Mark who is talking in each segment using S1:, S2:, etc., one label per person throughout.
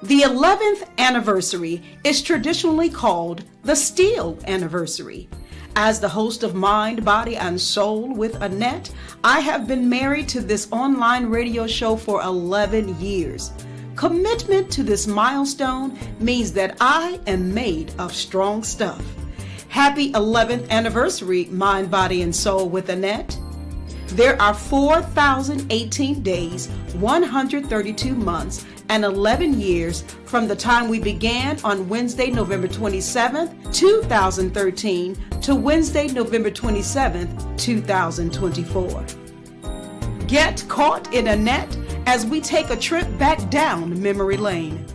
S1: The 11th anniversary is traditionally called the Steel Anniversary. As the host of Mind, Body, and Soul with Annette, I have been married to this online radio show for 11 years. Commitment to this milestone means that I am made of strong stuff. Happy 11th anniversary, Mind, Body, and Soul with Annette. There are 4,018 days, 132 months, and 11 years from the time we began on Wednesday, November 27th, 2013 to Wednesday, November 27th, 2024. Get caught in a net as we take a trip back down memory lane.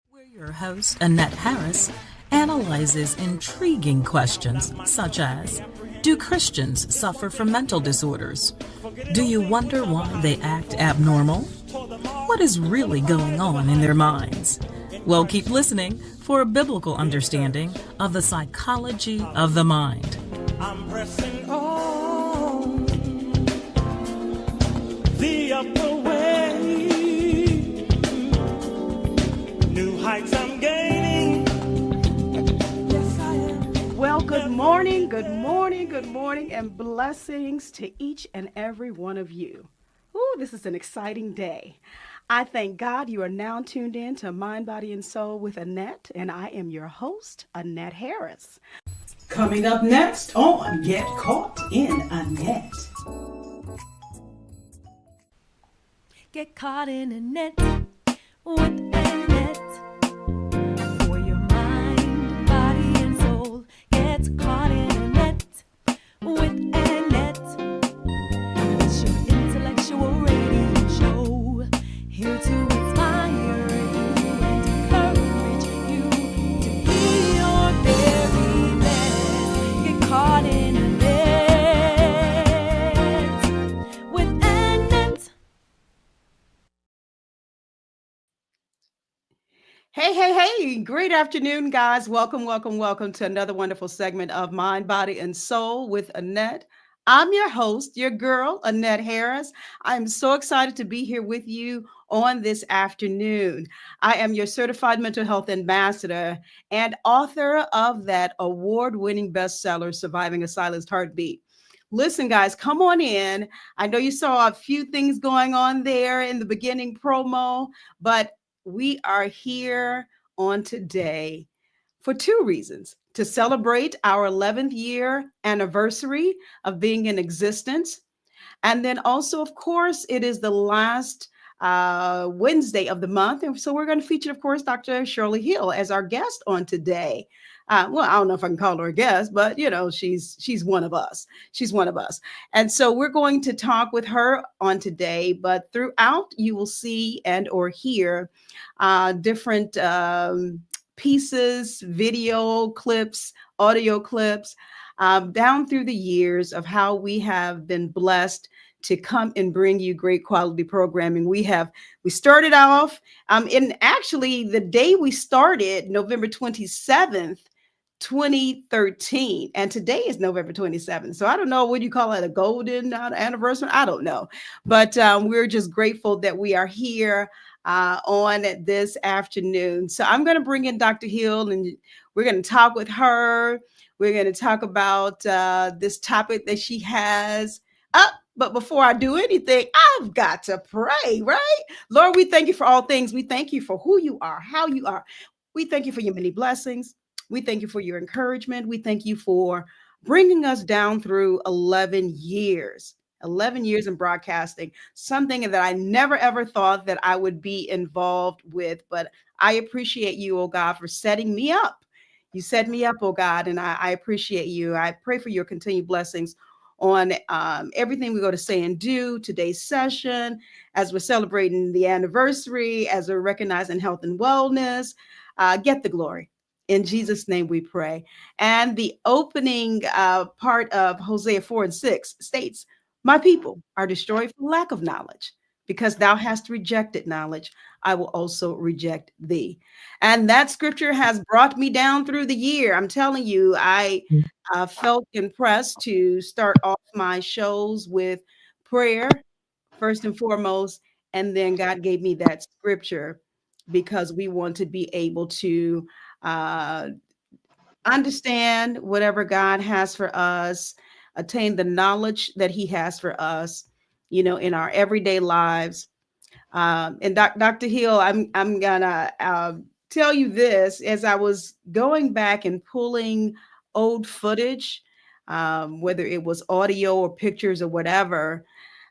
S2: Where your host, Annette Harris, analyzes intriguing questions such as, do Christians suffer from mental disorders? Do you wonder why they act abnormal? What is really going on in their minds? Well, keep listening for a biblical understanding of the psychology of the mind.
S3: I'm pressing on the upper way. New heights I'm gaining. Yes, I am.
S1: Well, good morning, and blessings to each and every one of you. Ooh, this is an exciting day. I thank God you are now tuned in to Mind, Body, and Soul with Annette, and I am your host, Annette Harris. Coming up next on Get Caught in a Net.
S4: Get caught in a net with Annette. For your mind, body, and soul gets caught in a net with Annette. It's your intellectual radio show, here to inspire you and encourage you to be your very best. Get caught in a net with Annette.
S1: Hey, great afternoon, guys. Welcome to another wonderful segment of Mind, Body, and Soul with Annette. I'm your host, your girl, Annette Harris. I'm so excited to be here with you on this afternoon. I am your certified mental health ambassador and author of that award-winning bestseller, Surviving a Silenced Heartbeat. Listen, guys, come on in. I know you saw a few things going on there in the beginning promo, but we are here on today for two reasons: to celebrate our 11th year anniversary of being in existence. And then also, of course, it is the last Wednesday of the month. And so we're going to feature, of course, Dr. Shirley Hill as our guest on today. Well, I don't know if I can call her a guest, but she's one of us. She's one of us. And so we're going to talk with her on today, but throughout you will see and or hear different pieces, video clips, audio clips, down through the years of how we have been blessed to come and bring you great quality programming. We started off in actually the day we started, November 27th, 2013, and today is November 27th. So I don't know, what you call it, a golden anniversary? I don't know, but we're just grateful that we are here on this afternoon. So I'm going to bring in Dr. Hill, and we're going to talk with her. We're going to talk about this topic that she has up. But before I do anything, I've got to pray, right? Lord, we thank you for all things. We thank you for who you are, how you are. We thank you for your many blessings. We thank you for your encouragement. We thank you for bringing us down through 11 years. 11 years in broadcasting, something that I never ever thought that I would be involved with, but I appreciate you, oh God, for setting me up. You set me up, oh God, and I appreciate you. I pray for your continued blessings on everything we're going to say and do today's session, as we're celebrating the anniversary, as we're recognizing health and wellness. Get the glory. In Jesus' name we pray. And the opening part of Hosea 4:6 states, my people are destroyed for lack of knowledge. Because thou hast rejected knowledge, I will also reject thee. And that scripture has brought me down through the year. I'm telling you, I felt impressed to start off my shows with prayer, first and foremost. And then God gave me that scripture because we want to be able to uh, understand whatever God has for us, attain the knowledge that He has for us, in our everyday lives. And Dr. Hill, I'm gonna tell you this: as I was going back and pulling old footage, whether it was audio or pictures or whatever,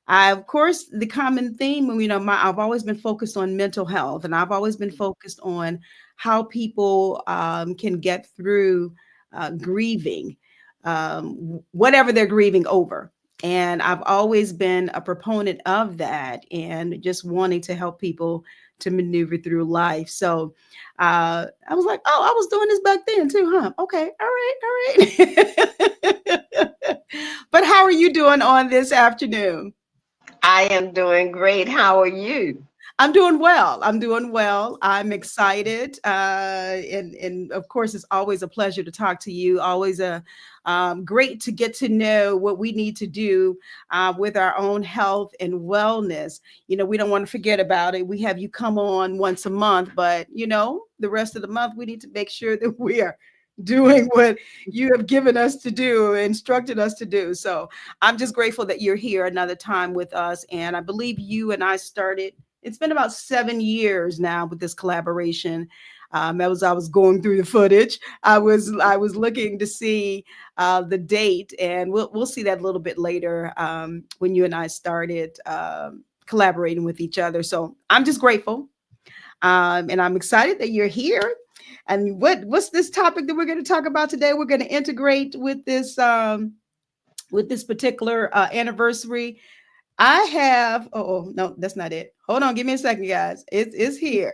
S1: of course, the common theme, I've always been focused on mental health, and I've always been focused on how people can get through grieving, whatever they're grieving over. And I've always been a proponent of that and just wanting to help people to maneuver through life. So I was like, oh, I was doing this back then too, huh? Okay, all right, all right. But how are you doing on this afternoon?
S5: I am doing great. How are you?
S1: I'm doing well. I'm doing well. I'm excited, and of course, it's always a pleasure to talk to you. Always a great to get to know what we need to do with our own health and wellness. We don't want to forget about it. We have you come on once a month, but the rest of the month we need to make sure that we are doing what you have given us to do, instructed us to do. So I'm just grateful that you're here another time with us. And I believe you and I started, it's been about 7 years now with this collaboration. As I was going through the footage, I was looking to see the date, and we'll see that a little bit later when you and I started collaborating with each other. So I'm just grateful, and I'm excited that you're here. And what's this topic that we're going to talk about today? We're going to integrate with this particular anniversary. I have. Oh no, that's not it. Hold on, give me a second, guys. It's here.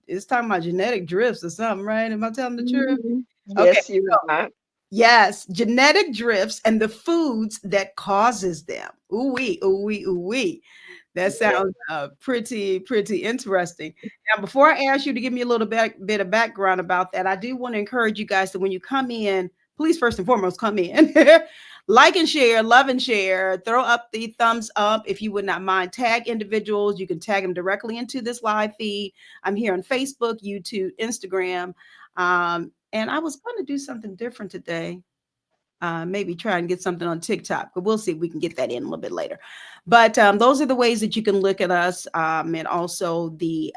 S1: It's talking about genetic drifts or something, right? Am I telling the truth?
S5: Mhm.
S1: Okay.
S5: Yes, you
S1: So,
S5: are.
S1: yes, genetic drifts and the foods that causes them. Ooh wee, ooh wee, ooh wee. That
S5: Yeah.
S1: sounds pretty interesting. Now, before I ask you to give me a little bit of background about that, I do want to encourage you guys that when you come in, please first and foremost come in, like and share, love and share, throw up the thumbs up if you would not mind. Tag individuals. You can tag them directly into this live feed. I'm here on Facebook, YouTube, Instagram, and I was going to do something different today. Maybe try and get something on TikTok, but we'll see if we can get that in a little bit later. But those are the ways that you can look at us, and also the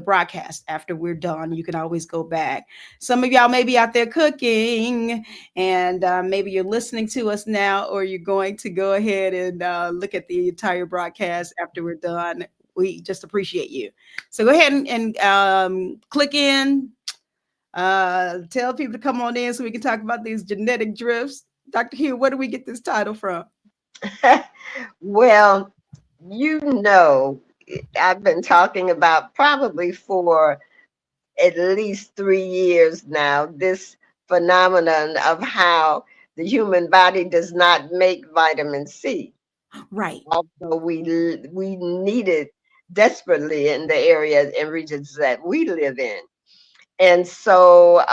S1: broadcast after we're done. You can always go back. Some of y'all may be out there cooking, and maybe you're listening to us now, or you're going to go ahead and look at the entire broadcast after we're done. We just appreciate you. So go ahead and click in. Tell people to come on in so we can talk about these genetic drifts. Dr. Hugh, where do we get this title from?
S5: Well, you know, I've been talking about probably for at least 3 years now this phenomenon of how the human body does not make vitamin C,
S1: Right.
S5: although we need it desperately in the areas and regions that we live in. And so,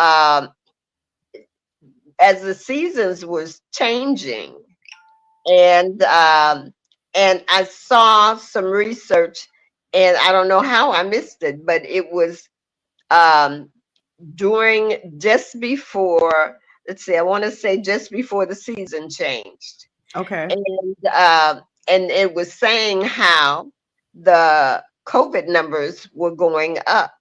S5: as the seasons was changing, and I saw some research, and I don't know how I missed it, but it was um, during just before. Let's see, I want to say just before the season changed,
S1: Okay.
S5: and it was saying how the COVID numbers were going up,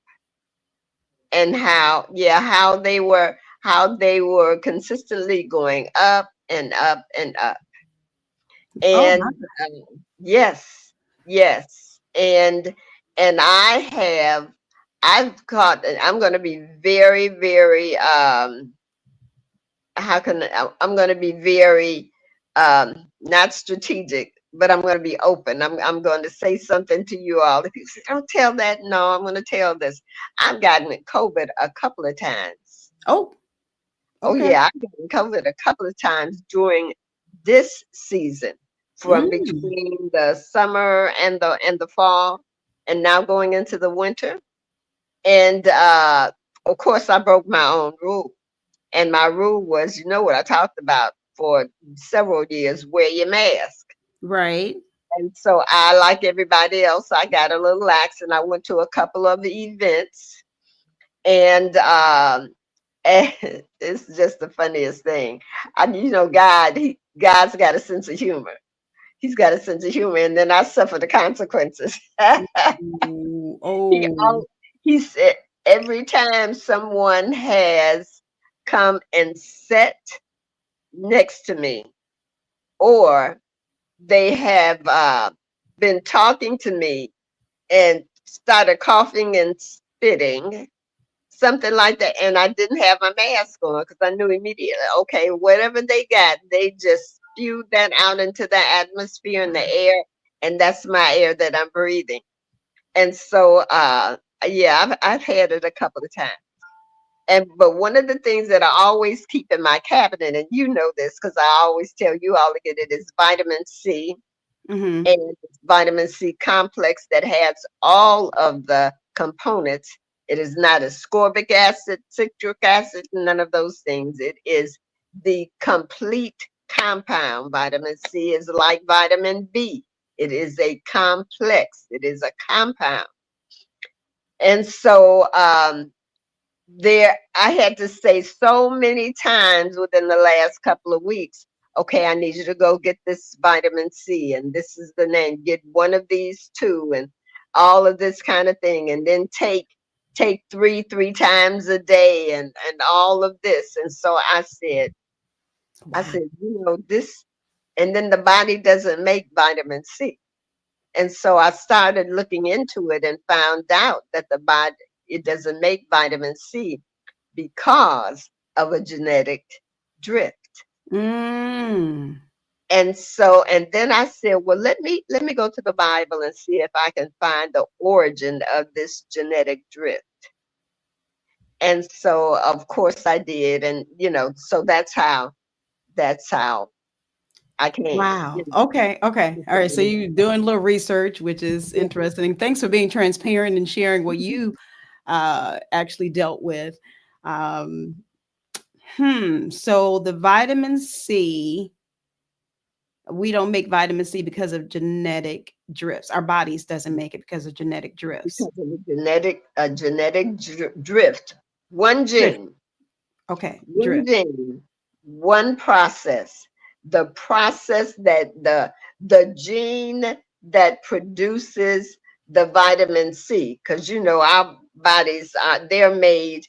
S5: and how they were consistently going up and up and up.
S1: Oh my.
S5: And yes, yes, and I've caught. I'm going to be very, very how can I'm going to be very not strategic, but I'm going to be open. I'm going to say something to you all. If you say, don't tell that, no, I'm going to tell this. I've gotten COVID a couple of times.
S1: Oh,
S5: Oh
S1: okay.
S5: yeah, I've gotten COVID a couple of times during this season, from
S1: Mm,
S5: between the summer and the fall, and now going into the winter. And of course, I broke my own rule, and my rule was, you know what I talked about for several years: wear your mask.
S1: right.
S5: And so I, like everybody else, I got a little lax and I went to a couple of the events. And and it's just the funniest thing. God's got a sense of humor. He's got a sense of humor, and then I suffer the consequences.
S1: Ooh,
S5: he
S1: oh,
S5: al- he said every time someone has come and sat next to me, or they have been talking to me and started coughing and spitting, something like that, and I didn't have my mask on because I knew immediately, okay, whatever they got, they just spewed that out into the atmosphere and the air, and that's my air that I'm breathing. And so, yeah, I've had it a couple of times. And but one of the things that I always keep in my cabinet, and you know this because I always tell you all to get it, is vitamin C,
S1: mm-hmm.
S5: and it's vitamin C complex that has all of the components. It is not ascorbic acid, citric acid, none of those things. It is the complete compound. Vitamin C is like vitamin B. It is a complex. It is a compound. And so there I had to say so many times within the last couple of weeks, okay, I need you to go get this vitamin C, and this is the name, get one of these two, and all of this kind of thing, and then take three times a day, and all of this. And so I
S1: Wow.
S5: said, this, and then the body doesn't make vitamin C. And so I started looking into it and found out that the body, it doesn't make vitamin C because of a genetic drift.
S1: Mm.
S5: And so, and then I said, well, let me go to the Bible and see if I can find the origin of this genetic drift. And so, of course, I did, and so that's how I came.
S1: Wow. Okay. Okay. All right. So you doing a little research, which is interesting. Thanks for being transparent and sharing what you actually dealt with. Um, So the vitamin C, we don't make vitamin C because of genetic drifts. Our bodies doesn't make it because of genetic drifts.
S5: Because of a genetic drift. One
S1: Drift.
S5: gene,
S1: Okay.
S5: one
S1: Drift.
S5: gene, one process. The process that the gene that produces the vitamin C, because our bodies are they're made.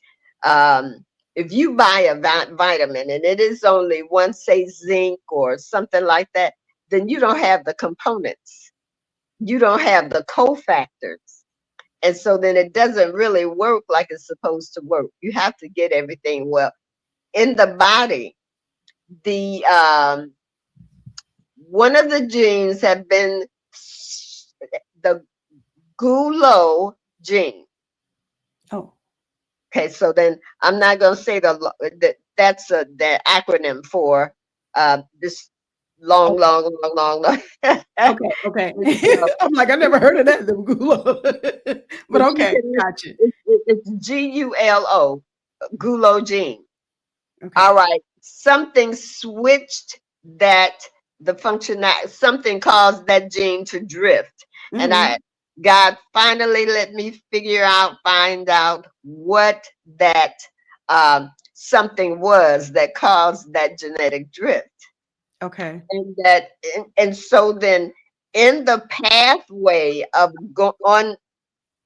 S5: Um, if you buy a vitamin and it is only one, say zinc or something like that, then you don't have the components. You don't have the cofactors. And so then it doesn't really work like it's supposed to work. You have to get everything well in the body. The One of the genes have been the gulo gene.
S1: Oh.
S5: Okay, so then I'm not going to say that's the acronym for this long,
S1: Okay.
S5: long, long, long, long.
S1: Okay. Okay.
S5: So,
S1: I'm like, I never heard of that. The gulo. But
S5: but you
S1: okay.
S5: can,
S1: Gotcha.
S5: it's GULO, gulo gene.
S1: Okay.
S5: All right, something switched that the function, something caused that gene to drift, and
S1: Hmm.
S5: God finally let me find out what that something was that caused that genetic drift,
S1: Okay.
S5: and so then in the pathway of on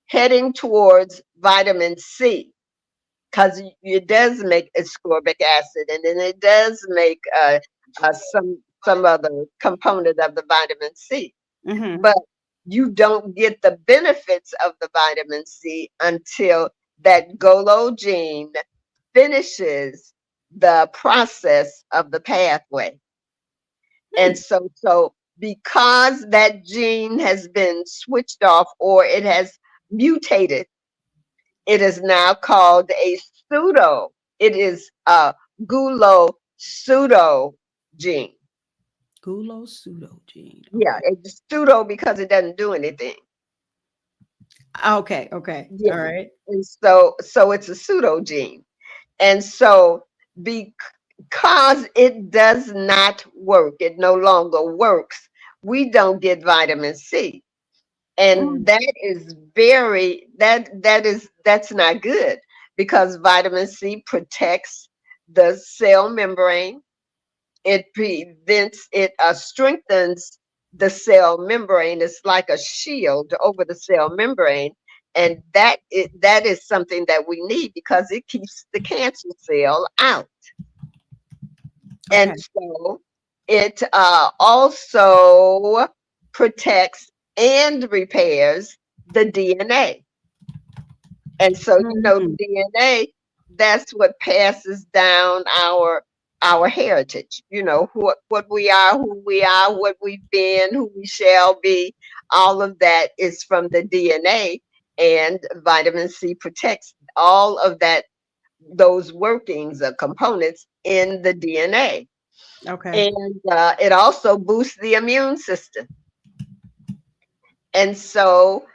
S5: heading towards vitamin C, because it does make ascorbic acid, and then it does make some other component of the vitamin C.
S1: Hmm.
S5: But you don't get the benefits of the vitamin C until that GOLO gene finishes the process of the pathway. And so because that gene has been switched off or it has mutated, it is now called a pseudo. It is a gulo pseudo gene.
S1: Gulo pseudo gene.
S5: Yeah,
S1: Okay.
S5: it's pseudo because it doesn't do anything.
S1: Okay. Okay.
S5: Yeah.
S1: All right.
S5: And so it's a pseudo gene. And so because it does not work, it no longer works we don't get vitamin C. And
S1: Mm,
S5: that is that's not good, because vitamin C protects the cell membrane. It strengthens the cell membrane. It's like a shield over the cell membrane. And that is something that we need, because it keeps the cancer cell out.
S1: okay.
S5: And so it also protects and repairs the DNA. And so, the
S1: Mm,
S5: DNA, that's what passes down our heritage. What we are, who we are, what we've been, who we shall be. All of that is from the DNA, and vitamin C protects all of that, those workings or components in the DNA.
S1: okay.
S5: And it also boosts the immune system. And so,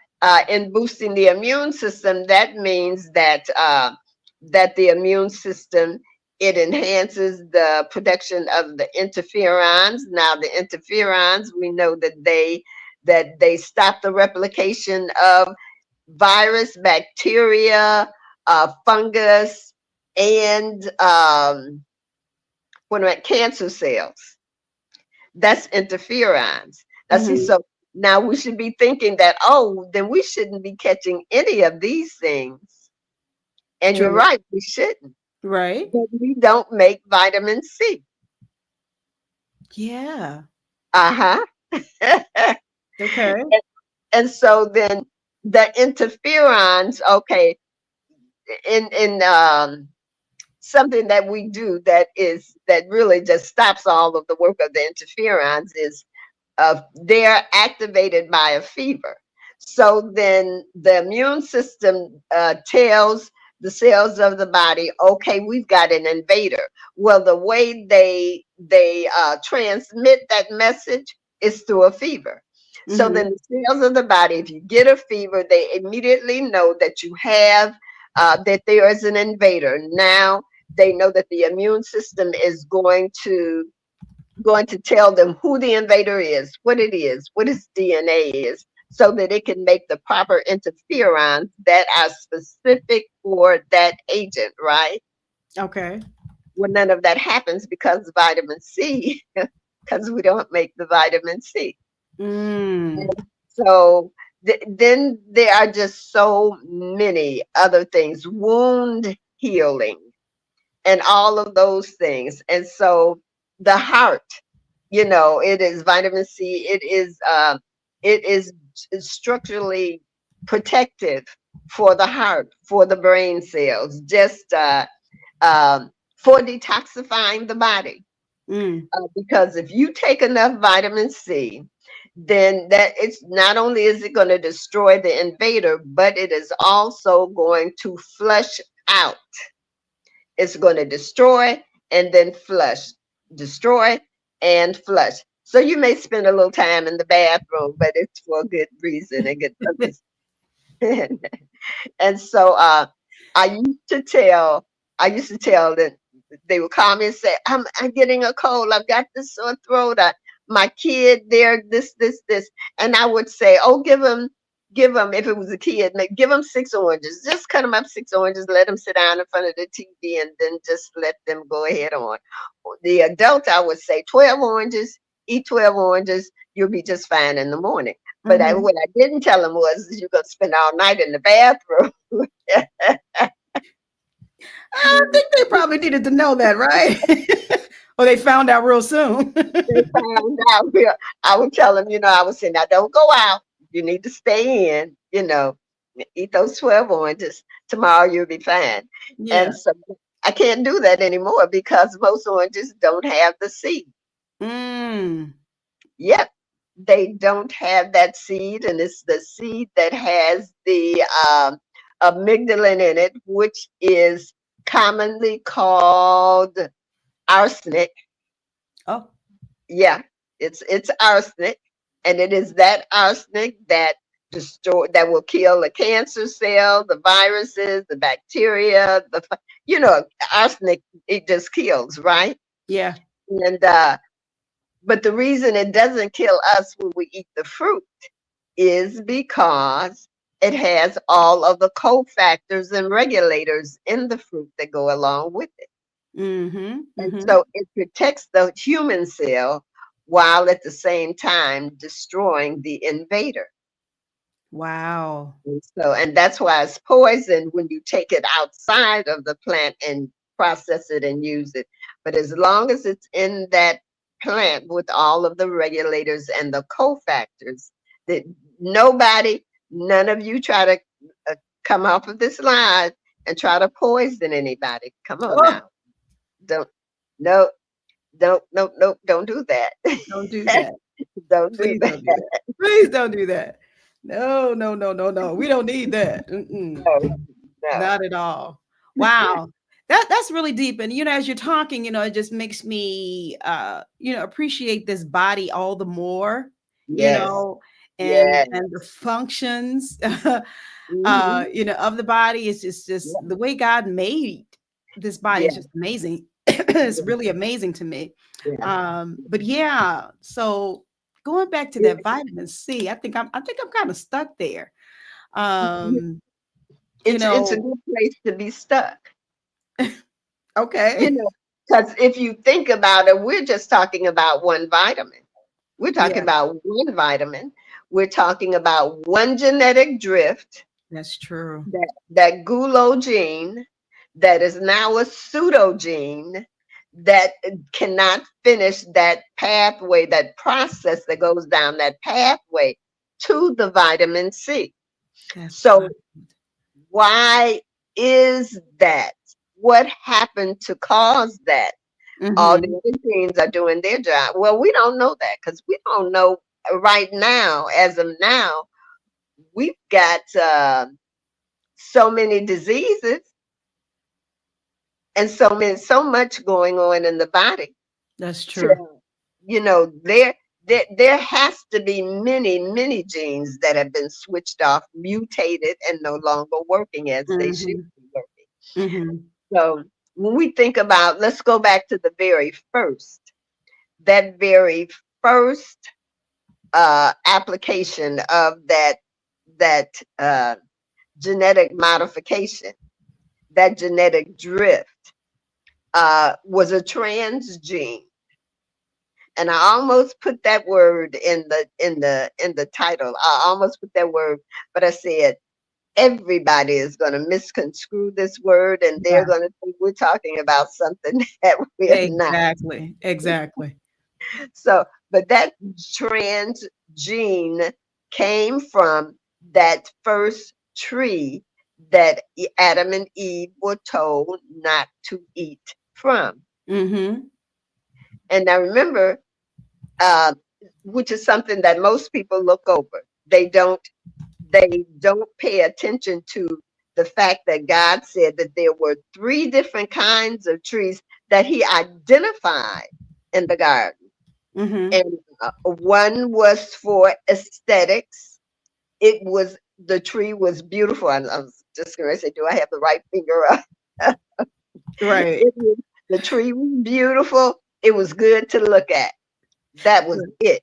S5: in boosting the immune system, that means that the immune system, it enhances the production of the interferons. Now, the interferons, we know that they stop the replication of virus, bacteria, fungus, and what about cancer cells? That's interferons. Now, see,
S1: Hmm.
S5: so now we should be thinking that, oh, then we shouldn't be catching any of these things. And you're
S1: True.
S5: right, we shouldn't.
S1: Right.
S5: But we don't make vitamin C.
S1: Yeah.
S5: Uh-huh.
S1: Okay.
S5: And so then the interferons, okay, in something that we do that really just stops all of the work of the interferons is they're activated by a fever. So then the immune system tells the cells of the body, okay, we've got an invader. Well, the way they transmit that message is through a fever. So
S1: Hmm.
S5: then the cells of the body, if you get a fever, they immediately know that you have that there is an invader. Now they know that the immune system is going to tell them who the invader is, what its DNA is, so that it can make the proper interferons that are specific for that agent, right?
S1: Okay.
S5: Well, none of that happens because of vitamin C, because we don't make the vitamin C.
S1: Mm.
S5: So then there are just so many other things, wound healing, and all of those things. And so the heart, it is vitamin C. It is structurally protective for the heart, for the brain cells, just for detoxifying the body.
S1: Mm.
S5: Because if you take enough vitamin C, then that it's not only is it going to destroy the invader, but it is also going to flush out. It's going to destroy and then flush, destroy and flush. So you may spend a little time in the bathroom, but it's for a good reason and good purpose. And so I used to tell, that they would call me and say, I'm getting a cold. I've got this sore throat. My kid, they're this. And I would say, oh, give them, if it was a kid, give them 6 oranges. Just cut them up 6 oranges, let them sit down in front of the TV, and then just let them go ahead on. The adult, I would say 12 oranges, eat 12 oranges, you'll be just fine in the morning. But
S1: Hmm.
S5: what I didn't tell them was, you're going to spend all night in the bathroom.
S1: I think they probably needed to know that, right? Or they found out real soon.
S5: They found out. I would tell them, I would say, now don't go out. You need to stay in, eat those 12 oranges. Tomorrow you'll be fine.
S1: Yeah.
S5: And so I can't do that anymore because most oranges don't have the seed.
S1: Mm.
S5: Yep. They don't have that seed, and it's the seed that has the amygdalin in it, which is commonly called arsenic.
S1: Oh.
S5: Yeah, it's arsenic, and it is that arsenic that will kill the cancer cell, the viruses, the bacteria, arsenic, it just kills, right?
S1: Yeah.
S5: And But the reason it doesn't kill us when we eat the fruit is because it has all of the cofactors and regulators in the fruit that go along with it.
S1: Mm-hmm.
S5: And
S1: Mm-hmm.
S5: so it protects the human cell while at the same time destroying the invader.
S1: Wow.
S5: And that's why it's poison when you take it outside of the plant and process it and use it. But as long as it's in that plant with all of the regulators and the cofactors, that none of you try to uh, come off of this line and try to poison anybody. Come on
S1: Oh,
S5: now. Don't, no, don't do that.
S1: don't do that.
S5: Don't do
S1: Please
S5: that.
S1: don't do that. Please don't do that. No, no, no, no, no. We don't need that. Mm-mm.
S5: No, no.
S1: Not at all. Wow. That's really deep. And as you're talking, it just makes me appreciate this body all the more, you
S5: Yes,
S1: know, and
S5: yes.
S1: the functions
S5: Hmm.
S1: of the body is just
S5: Yeah,
S1: the way God made this body is
S5: yeah,
S1: just amazing. It's
S5: yeah,
S1: really amazing to me.
S5: yeah.
S1: But yeah, so going back to that vitamin C, I think I'm kind of stuck there.
S5: It-
S1: Um, you
S5: it's a
S1: know,
S5: good place to be stuck, you
S1: okay.
S5: know, because if you think about it, we're just talking about one vitamin. We're talking
S1: Yeah,
S5: about one vitamin. We're talking about one genetic drift,
S1: that's true.
S5: that gulo gene that is now a pseudogene that cannot finish that pathway, that process that goes down that pathway to the vitamin C.
S1: That's
S5: So
S1: right.
S5: why is that? What happened to cause that? All the
S1: Mhm.
S5: other genes are doing their job. Well, we don't know that because we don't know right now. As of now, we've got so many diseases and so much going on in the body.
S1: That's true.
S5: So, there has to be many genes that have been switched off, mutated, and no longer working as they should
S1: Mhm.
S5: be working.
S1: Mhm.
S5: So when we think about, let's go back to the very first, that very first application of that genetic modification, that genetic drift, was a transgene. And I almost put that word in the title. I almost put that word, but I said everybody is going to misconstrue this word, and they're
S1: Yeah,
S5: going to think we're talking about something that we're not.
S1: exactly. Exactly.
S5: So, but that trans gene came from that first tree that Adam and Eve were told not to eat from.
S1: Mhm.
S5: And I remember, uh, which is something that most people look over. They don't pay attention to the fact that God said that there were three different kinds of trees that He identified in the garden.
S1: Mhm.
S5: And one was for aesthetics. The tree was beautiful. And I was just going to say, do I have the right finger up?
S1: Right.
S5: The tree was beautiful. It was good to look at. That was it.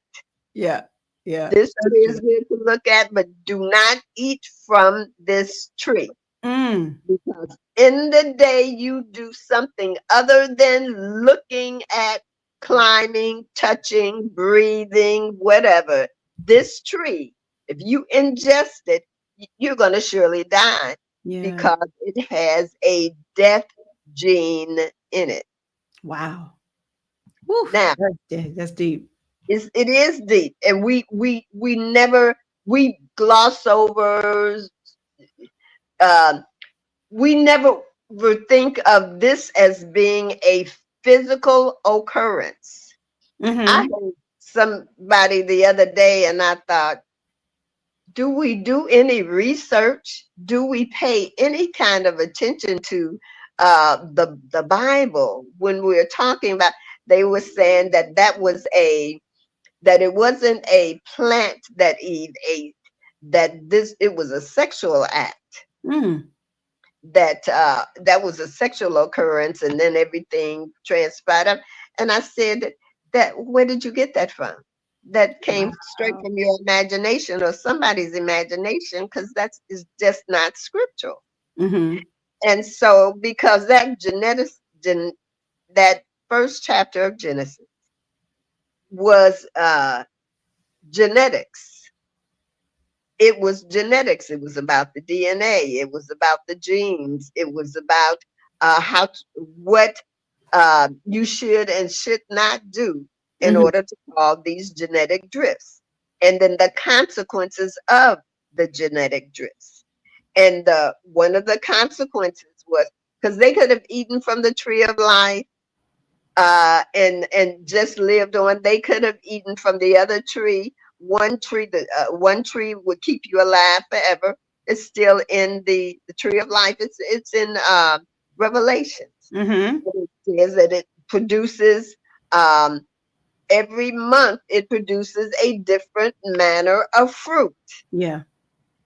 S1: Yeah. Yeah.
S5: This
S1: That's
S5: tree is
S1: true.
S5: good to look at, but do not eat from this tree.
S1: Mm.
S5: Because in the day you do something other than looking at, climbing, touching, breathing, whatever, this tree, if you ingest it, you're going to surely die
S1: Yeah.
S5: because it has a death gene in it.
S1: Wow. Woo.
S5: Now,
S1: That's deep.
S5: it is deep, and we never, we gloss over, um, we never would think of this as being a physical occurrence. I
S1: Mhm.
S5: heard somebody the other day, and I thought, do we do any research? Do we pay any kind of attention to the Bible when we're talking about? They were saying that it wasn't a plant that Eve ate, that it was a sexual act,
S1: Mm.
S5: that was a sexual occurrence, and then everything transpired. And I said, That where did you get that from? That came straight
S1: Wow.
S5: from your imagination or somebody's imagination, because that is just not scriptural.
S1: Mm-hmm.
S5: And so, because that first chapter of Genesis was genetics. It was genetics. It was about the DNA. It was about the genes. It was about what you should and should not do in
S1: Mm-hmm.
S5: order to cause these genetic drifts, and then the consequences of the genetic drifts. And one of the consequences was because they could have eaten from the tree of life and just lived on. They could have eaten from the other tree. One tree would keep you alive forever. It's still in the tree of life. It's in Revelations.
S1: Mm-hmm.
S5: It says that it produces um, every month. It produces a different manner of fruit,
S1: Yeah.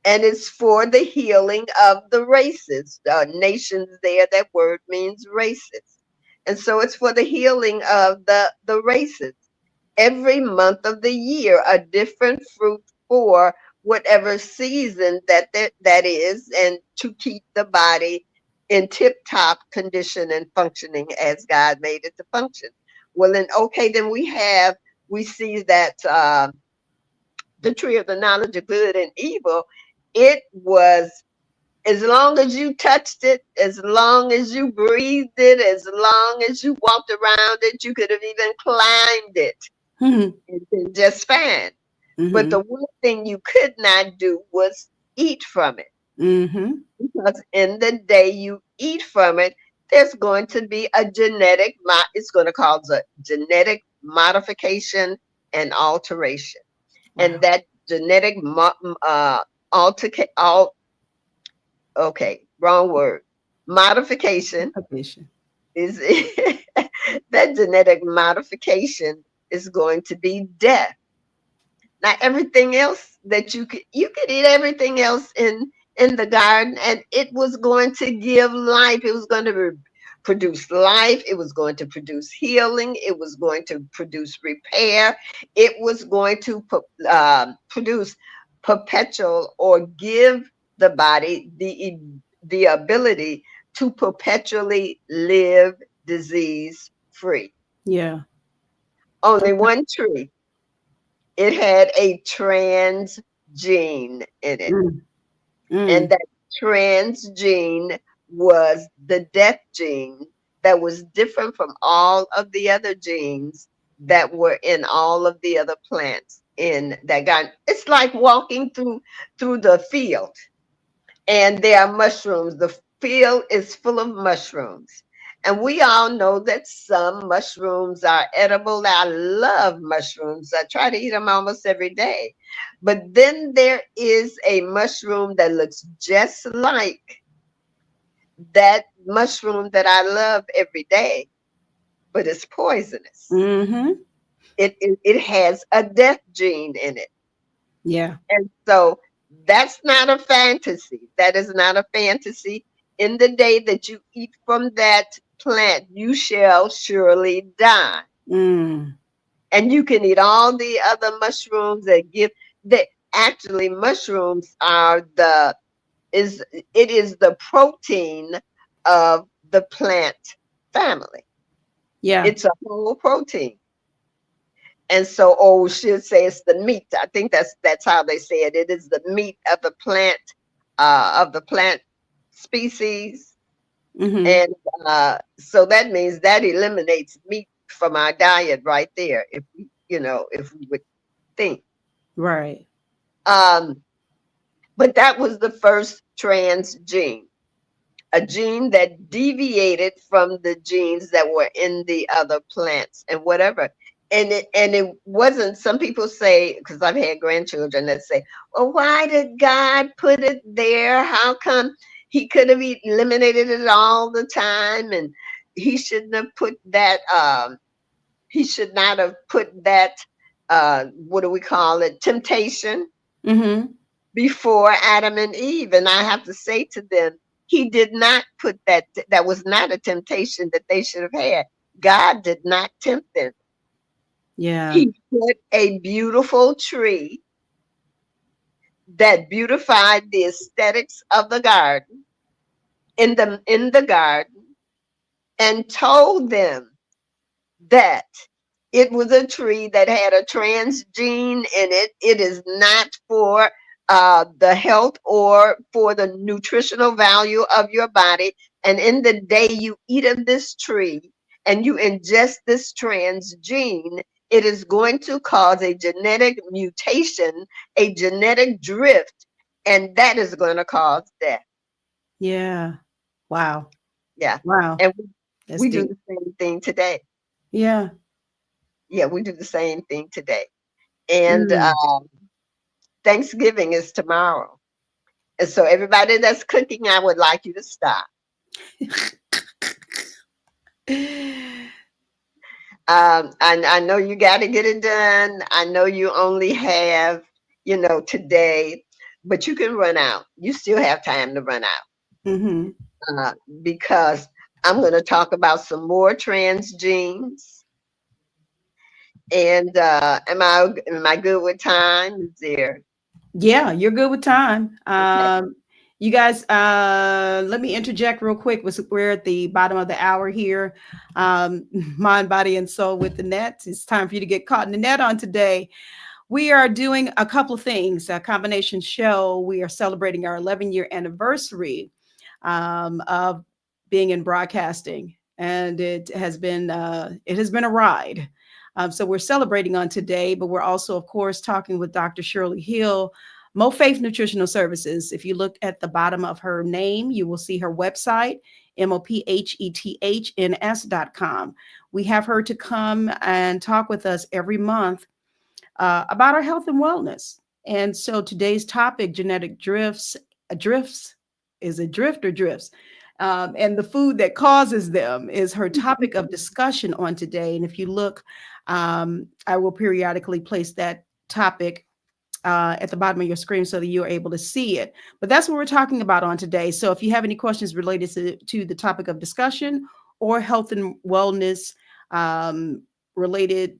S5: and it's for the healing of the races, nations. There, that word means races, and so it's for the healing of the races. Every month of the year, a different fruit for whatever season that is, and to keep the body in tip-top condition and functioning as God made it to function. Well, then, okay, then we see that the tree of the knowledge of good and evil, it was, as long as you touched it, as long as you breathed it, as long as you walked around it, you could have even climbed it
S1: Mm-hmm.
S5: and been just fine. But
S1: Mm-hmm.
S5: the one thing you could not do was eat from it.
S1: Mm-hmm.
S5: Because in the day you eat from it, there's going to be a it's going to cause a genetic modification and alteration. And
S1: Wow.
S5: that genetic okay, wrong word. Modification
S1: Application.
S5: is that genetic modification is going to be death. Not everything else that you could eat everything else in the garden, and it was going to give life. It was going to produce life. It was going to produce healing. It was going to produce repair. It was going to produce perpetual, or give the body the ability to perpetually live disease free.
S1: Yeah.
S5: Only one tree, it had a trans gene in it.
S1: Mm.
S5: And
S1: Mm.
S5: that trans gene was the death gene that was different from all of the other genes that were in all of the other plants in that garden. It's like walking through the field, and there are mushrooms. The field is full of mushrooms. And we all know that some mushrooms are edible. I love mushrooms. I try to eat them almost every day. But then there is a mushroom that looks just like that mushroom that I love every day, but it's poisonous.
S1: Mm-hmm.
S5: It has a death gene in it.
S1: Yeah.
S5: And so that's not a fantasy. That is not a fantasy. In the day that you eat from that plant, you shall surely die.
S1: Mm.
S5: And you can eat all the other mushrooms that give that actually mushrooms are it is the protein of the plant family.
S1: Yeah.
S5: It's a whole protein. And so, should say it's the meat. I think that's how they say it. It is the meat of the plant species,
S1: Mm-hmm.
S5: and so that means that eliminates meat from our diet right there. If we would think,
S1: Right.
S5: um, but that was the first trans gene, a gene that deviated from the genes that were in the other plants and whatever. And it wasn't, some people say, because I've had grandchildren that say, well, why did God put it there? How come he could have eliminated it all the time? And he shouldn't have put that, he should not have put that, what do we call it, temptation
S1: Mm-hmm.
S5: before Adam and Eve. And I have to say to them, he did not put that, that was not a temptation that they should have had. God did not tempt them.
S1: Yeah.
S5: He put a beautiful tree that beautified the aesthetics of the garden in the garden, and told them that it was a tree that had a transgene in it. It is not for the health or for the nutritional value of your body. And in the day you eat of this tree and you ingest this transgene, it is going to cause a genetic mutation, a genetic drift, and that is going to cause death.
S1: Yeah. Wow.
S5: Yeah.
S1: Wow.
S5: And
S1: That's
S5: we do
S1: deep.
S5: the same thing today.
S1: Yeah.
S5: Yeah, we do the same thing today. And
S1: Mm.
S5: Thanksgiving is tomorrow. And so, everybody that's cooking, I would like you to stop. I know you got to get it done. I know you only have, today, but you can run out. You still have time to run out
S1: Mm-hmm.
S5: uh, because I'm going to talk about some more transgenes. And am I good with time? Is there?
S1: Yeah, you're good with time.
S5: Okay.
S1: You guys, let me interject real quick. We're at the bottom of the hour here. Mind, body, and soul with the net. It's time for you to get caught in the net on today. We are doing a couple of things, a combination show. We are celebrating our 11-year anniversary of being in broadcasting, and it has been a ride. So we're celebrating on today, but we're also, of course, talking with Dr. Shirley Hill, Mo Faith Nutritional Services. If you look at the bottom of her name, you will see her website, mophetHNS.com. We have her to come and talk with us every month about our health and wellness. And so today's topic, genetic drifts, is it drift or drifts? And the food that causes them is her topic of discussion on today. And if you look, I will periodically place that topic at the bottom of your screen so that you're able to see it. But that's what we're talking about on today. So if you have any questions related to the topic of discussion or health and wellness related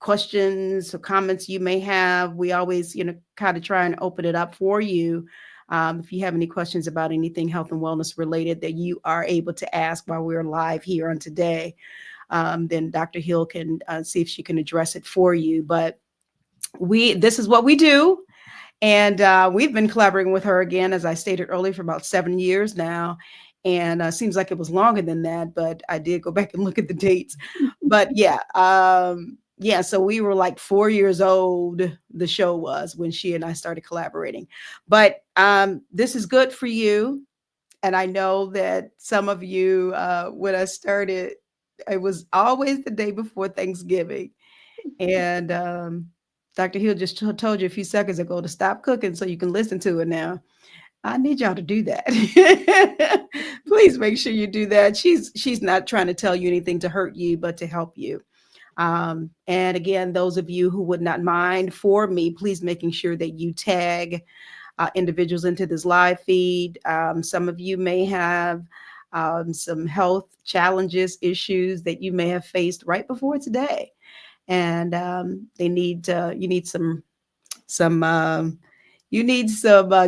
S1: questions or comments you may have, we always, kind of try and open it up for you. If you have any questions about anything health and wellness related that you are able to ask while we're live here on today, then Dr. Hill can see if she can address it for you. But this is what we do. And we've been collaborating with her again, as I stated earlier, for about 7 years now. And seems like it was longer than that, but I did go back and look at the dates. But yeah, so we were like 4 years old, the show was, when she and I started collaborating. But this is good for you. And I know that some of you, when I started, it was always the day before Thanksgiving. And Dr. Hill just told you a few seconds ago to stop cooking so you can listen to it now. I need y'all to do that. Please make sure you do that. She's not trying to tell you anything to hurt you, but to help you. And again, those of you who would not mind, for me, please making sure that you tag individuals into this live feed. Some of you may have some health challenges, issues that you may have faced right before today, and you need some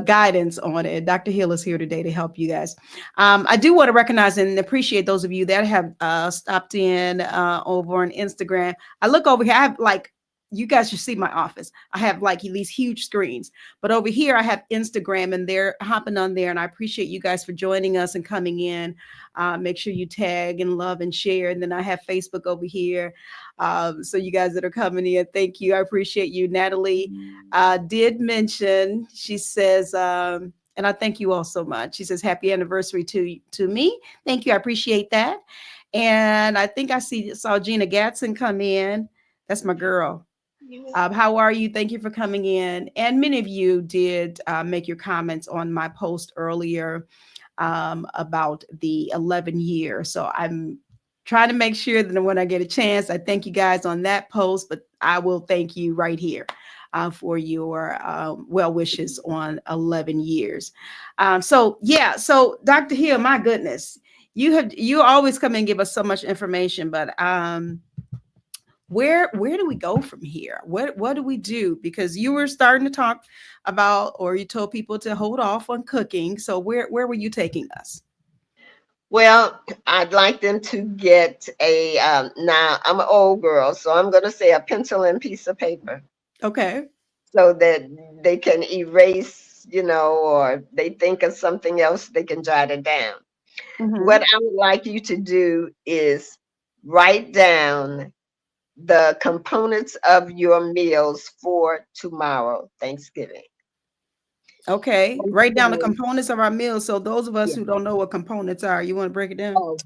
S1: guidance on it. Dr. Hill is here today to help you guys. I do want to recognize and appreciate those of you that have stopped in over on Instagram. I look over here, I have you guys should see my office. I have these huge screens, but over here I have Instagram, and they're hopping on there. And I appreciate you guys for joining us and coming in. Make sure you tag and love and share. And then I have Facebook over here. So you guys that are coming in, thank you. I appreciate you. Natalie did mention, she says, and I thank you all so much. She says, happy anniversary to me. Thank you. I appreciate that. And I think I saw Gina Gatson come in. That's my girl. How are you? Thank you for coming in. And many of you did make your comments on my post earlier about the 11 years. So I'm trying to make sure that when I get a chance, I thank you guys on that post, but I will thank you right here for your well wishes on 11 years. So Dr. Hill, my goodness, you always come and give us so much information, but where do we go from here? What do we do? Because you were starting to talk about, or you told people to hold off on cooking. So where were you taking us?
S5: Well, I'd like them to get a, now I'm an old girl, so I'm going to say a pencil and piece of paper
S1: Okay.
S5: so that they can erase, or they think of something else, they can jot it down. What
S1: Hmm.
S5: I would like you to do is write down the components of your meals for tomorrow, Thanksgiving.
S1: Okay. Write down the
S5: Okay.
S1: components of our meal. So those of us
S5: Yeah.
S1: who don't know what components are, you want to break it down?
S5: Oh,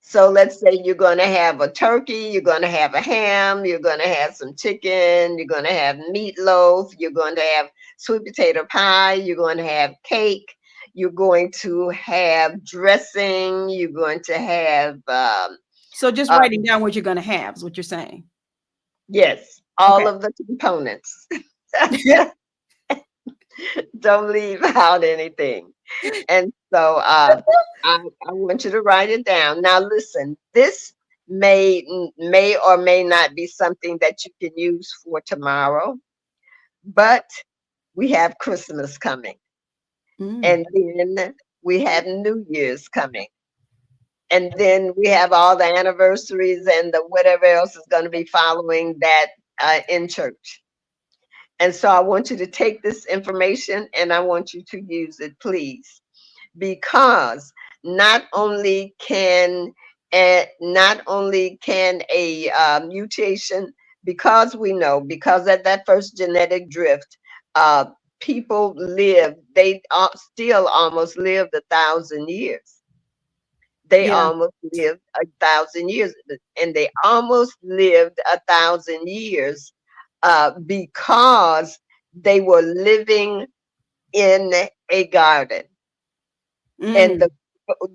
S5: so let's say you're going to have a turkey, you're going to have a ham, you're going to have some chicken, you're going to have meatloaf, you're going to have sweet potato pie, you're going to have cake, you're going to have dressing, you're going to have,
S1: So just
S5: uh,
S1: writing down what you're going to have is what you're saying.
S5: yes, all
S1: Okay.
S5: of the components. Don't leave out anything. And so I want you to write it down. Now listen, this may or may not be something that you can use for tomorrow, but we have Christmas coming,
S1: Mm.
S5: and then we have New Year's coming, and then we have all the anniversaries and the whatever else is going to be following that in church. And so I want you to take this information and I want you to use it, please, because not only can a mutation, because we know, because of that first genetic drift, uh, people live, they still almost lived 1,000 years. They
S1: Yeah.
S5: almost lived 1,000 years, and they almost lived 1,000 years because they were living in a garden, and
S1: Mm.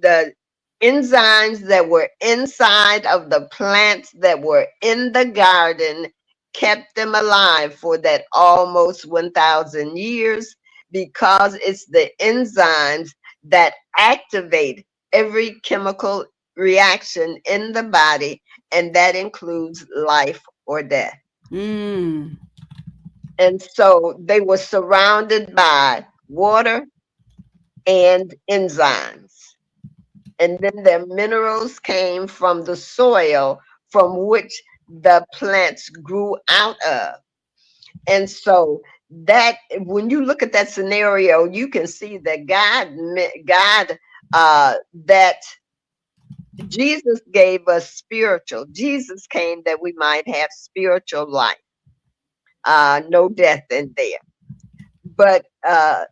S5: the enzymes that were inside of the plants that were in the garden kept them alive for that almost 1,000 years, because it's the enzymes that activate every chemical reaction in the body, and that includes life or death.
S1: Mm.
S5: And so they were surrounded by water and enzymes. And then their minerals came from the soil from which the plants grew out of. And so that, when you look at that scenario, you can see that that Jesus gave us spiritual. Jesus came that we might have spiritual life, no death in there. But the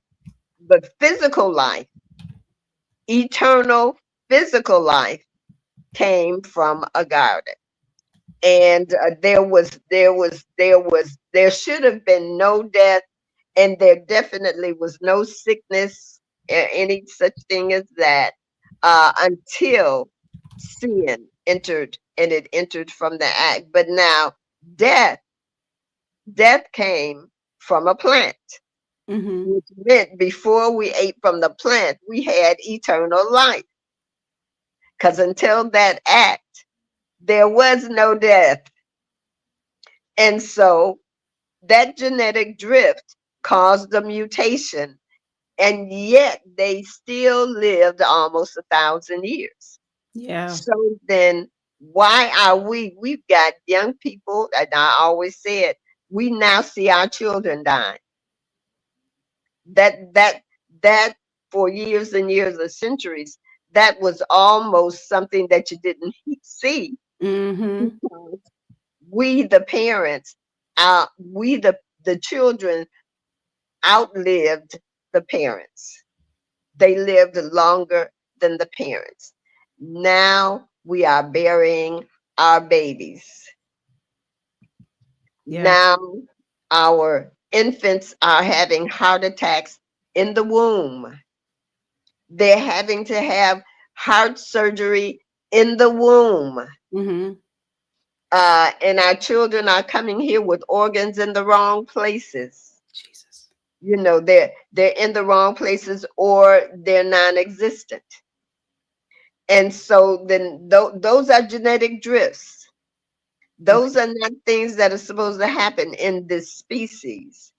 S5: physical life, eternal physical life, came from a garden. And there should have been no death, and there definitely was no sickness, any such thing as that, until sin entered, and it entered from the act. But now death death came from a plant,
S1: Mm-hmm.
S5: which meant before we ate from the plant we had eternal life, because until that act there was no death. And so that genetic drift caused a mutation, and yet they still lived almost 1,000 years.
S1: Yeah.
S5: So then, why are we've got young people, and I always said, we now see our children dying. That for years and years or centuries, that was almost something that you didn't see,
S1: Mm-hmm.
S5: because we the parents, we the children outlived the parents. They lived longer than the parents. Now we are burying our babies.
S1: Yeah.
S5: Now our infants are having heart attacks in the womb. They're having to have heart surgery in the womb.
S1: Mm-hmm.
S5: And our children are coming here with organs in the wrong places.
S1: Jesus.
S5: They're in the wrong places, or they're non-existent. And so then those are genetic drifts.
S1: Okay.
S5: Those are not things that are supposed to happen in this species.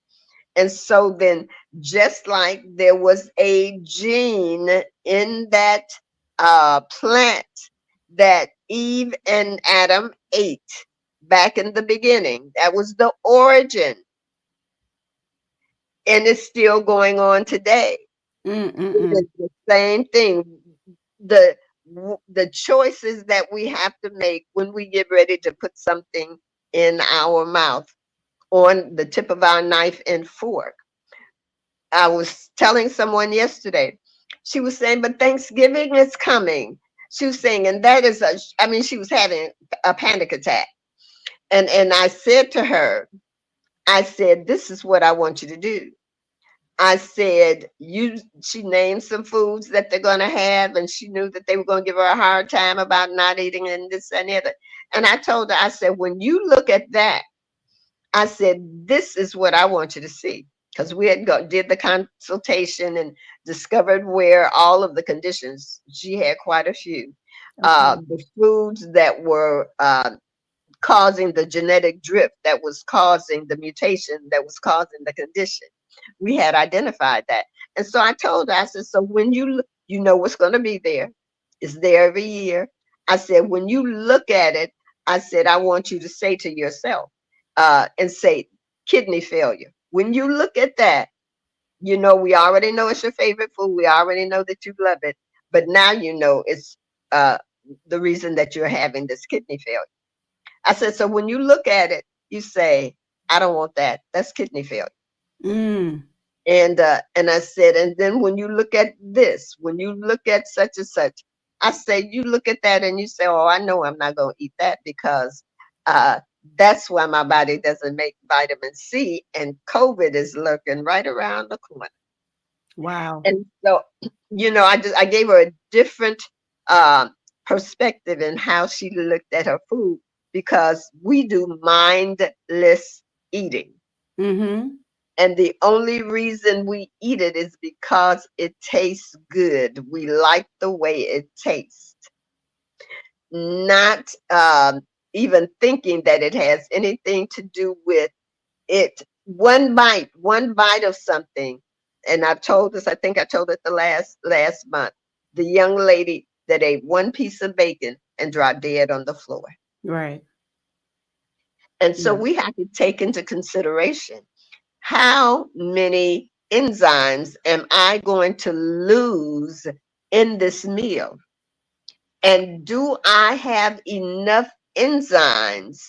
S5: And so then, just like there was a gene in that plant that Eve and Adam ate back in the beginning, that was the origin, and it's still going on today. It
S1: Mm-mm-mm.
S5: is the same thing. The the choices that we have to make when we get ready to put something in our mouth, on the tip of our knife and fork. I was telling someone yesterday, she was saying, but Thanksgiving is coming. She was saying, and that is I mean, she was having a panic attack. And I said to her, I said, this is what I want you to do. I said, she named some foods that they're going to have, and she knew that they were going to give her a hard time about not eating and this and the other. And I told her, I said, when you look at that, I said, this is what I want you to see. Because we had did the consultation and discovered where all of the conditions, she had quite a few,
S1: Okay.
S5: the foods that were causing the genetic drift, that was causing the mutation, that was causing the condition. We had identified that. And so I told her, I said, so when you know what's going to be there, it's there every year. I said, when you look at it, I said, I want you to say to yourself, and say, kidney failure. When you look at that, you know, we already know it's your favorite food. We already know that you love it. But now you know it's uh, the reason that you're having this kidney failure. I said, so when you look at it, you say, I don't want that. That's kidney failure.
S1: Mm.
S5: And I said, and then when you look at this, when you look at such and such, I say, you look at that and you say, oh, I know I'm not going to eat that because uh, that's why my body doesn't make vitamin C, and COVID is lurking right around the corner.
S1: Wow.
S5: And so, you know, I gave her a different um, perspective in how she looked at her food, because we do mindless eating.
S1: Mm-hmm.
S5: And the only reason we eat it is because it tastes good. We like the way it tastes, not even thinking that it has anything to do with it. One bite of something. And I've told this, I think I told it the last month. The young lady that ate one piece of bacon and dropped dead on the floor.
S1: Right.
S5: And so
S1: Yeah.
S5: we have to take into consideration, how many enzymes am I going to lose in this meal? And do I have enough enzymes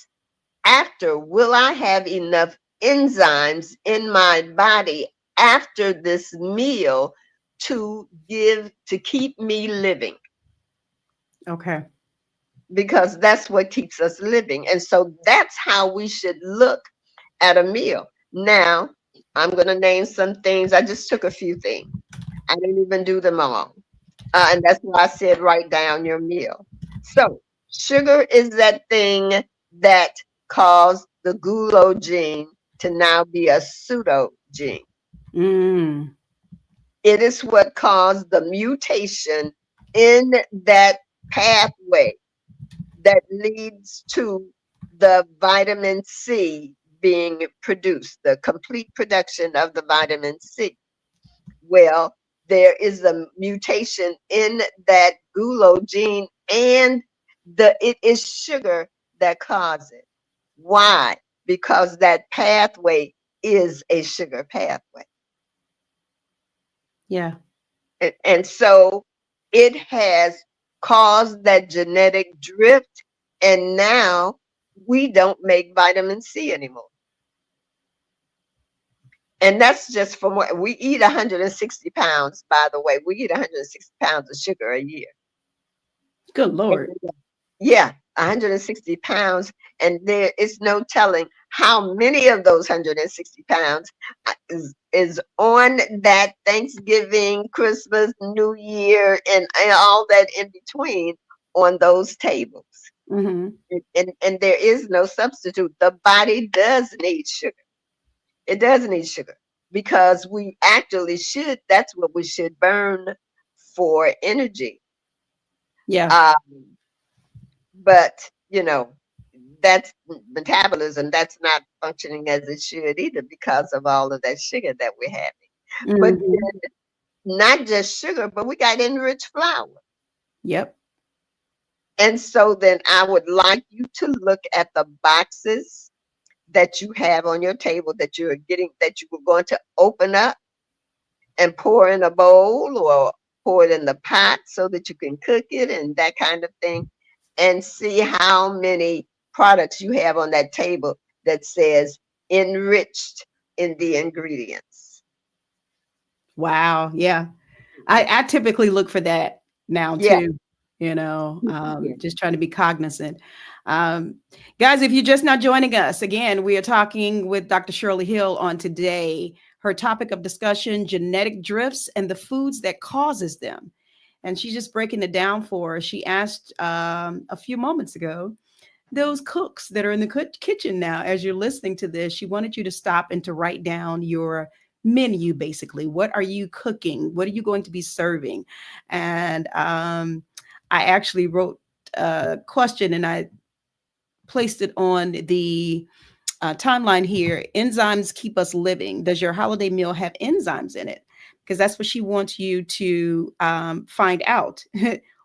S5: after? Will I have enough enzymes in my body after this meal to keep me living?
S1: Okay.
S5: Because that's what keeps us living. And so that's how we should look at a meal. Now, I'm going to name some things. I just took a few things. I didn't even do them all. And that's why I said write down your meal. So, sugar is that thing that caused the gulo gene to now be a pseudo gene.
S1: Mm.
S5: It is what caused the mutation in that pathway that leads to the vitamin C being produced, the complete production of the vitamin C. Well, there is a mutation in that gulo gene, and it is sugar that causes it. Why? Because that pathway is a sugar pathway.
S1: Yeah.
S5: And so it has caused that genetic drift, and now we don't make vitamin C anymore. And that's just from what we eat. 160 pounds, by the way. We eat 160 pounds of sugar a year.
S1: Good
S5: And,
S1: Lord.
S5: yeah, 160 pounds. And there is no telling how many of those 160 pounds is on that Thanksgiving, Christmas, New Year, and all that in between on those tables.
S1: Mm-hmm.
S5: And there is no substitute. The body does need sugar. It does need sugar, because we actually should, that's what we should burn for energy.
S1: Yeah.
S5: Um, but, you know, that's metabolism that's not functioning as it should either because of all of that sugar that we're having. But
S1: Mhm.
S5: not just sugar, but we got enriched flour.
S1: Yep.
S5: And so then I would like you to look at the boxes that you have on your table that you're getting, that you were going to open up and pour in a bowl or pour it in the pot so that you can cook it and that kind of thing, and see how many products you have on that table that says enriched in the ingredients.
S1: Wow. Yeah. I typically look for that now
S5: Yeah,
S1: too,
S5: yeah.
S1: just trying to be cognizant. Um, Guys, if you're just now joining us, again, we are talking with Dr. Shirley Hill on today. Her topic of discussion, genetic drifts and the foods that causes them. And she's just breaking it down for us. She asked a few moments ago, those cooks that are in the kitchen now, as you're listening to this, she wanted you to stop and to write down your menu. Basically, what are you cooking? What are you going to be serving? And I actually wrote a question and I placed it on the timeline here. Enzymes keep us living. Does your holiday meal have enzymes in it? Because that's what she wants you to find out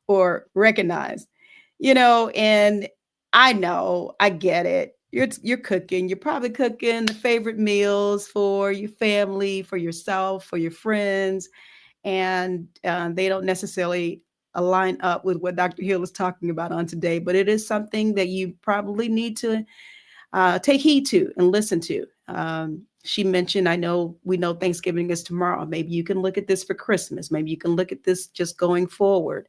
S1: or recognize. And I know, I get it. You're cooking. You're probably cooking the favorite meals for your family, for yourself, for your friends, and they don't necessarily align up with what Dr. Hill is talking about on today. But it is something that you probably need to take heed to and listen to. She mentioned, we know Thanksgiving is tomorrow. Maybe you can look at this for Christmas. Maybe you can look at this just going forward.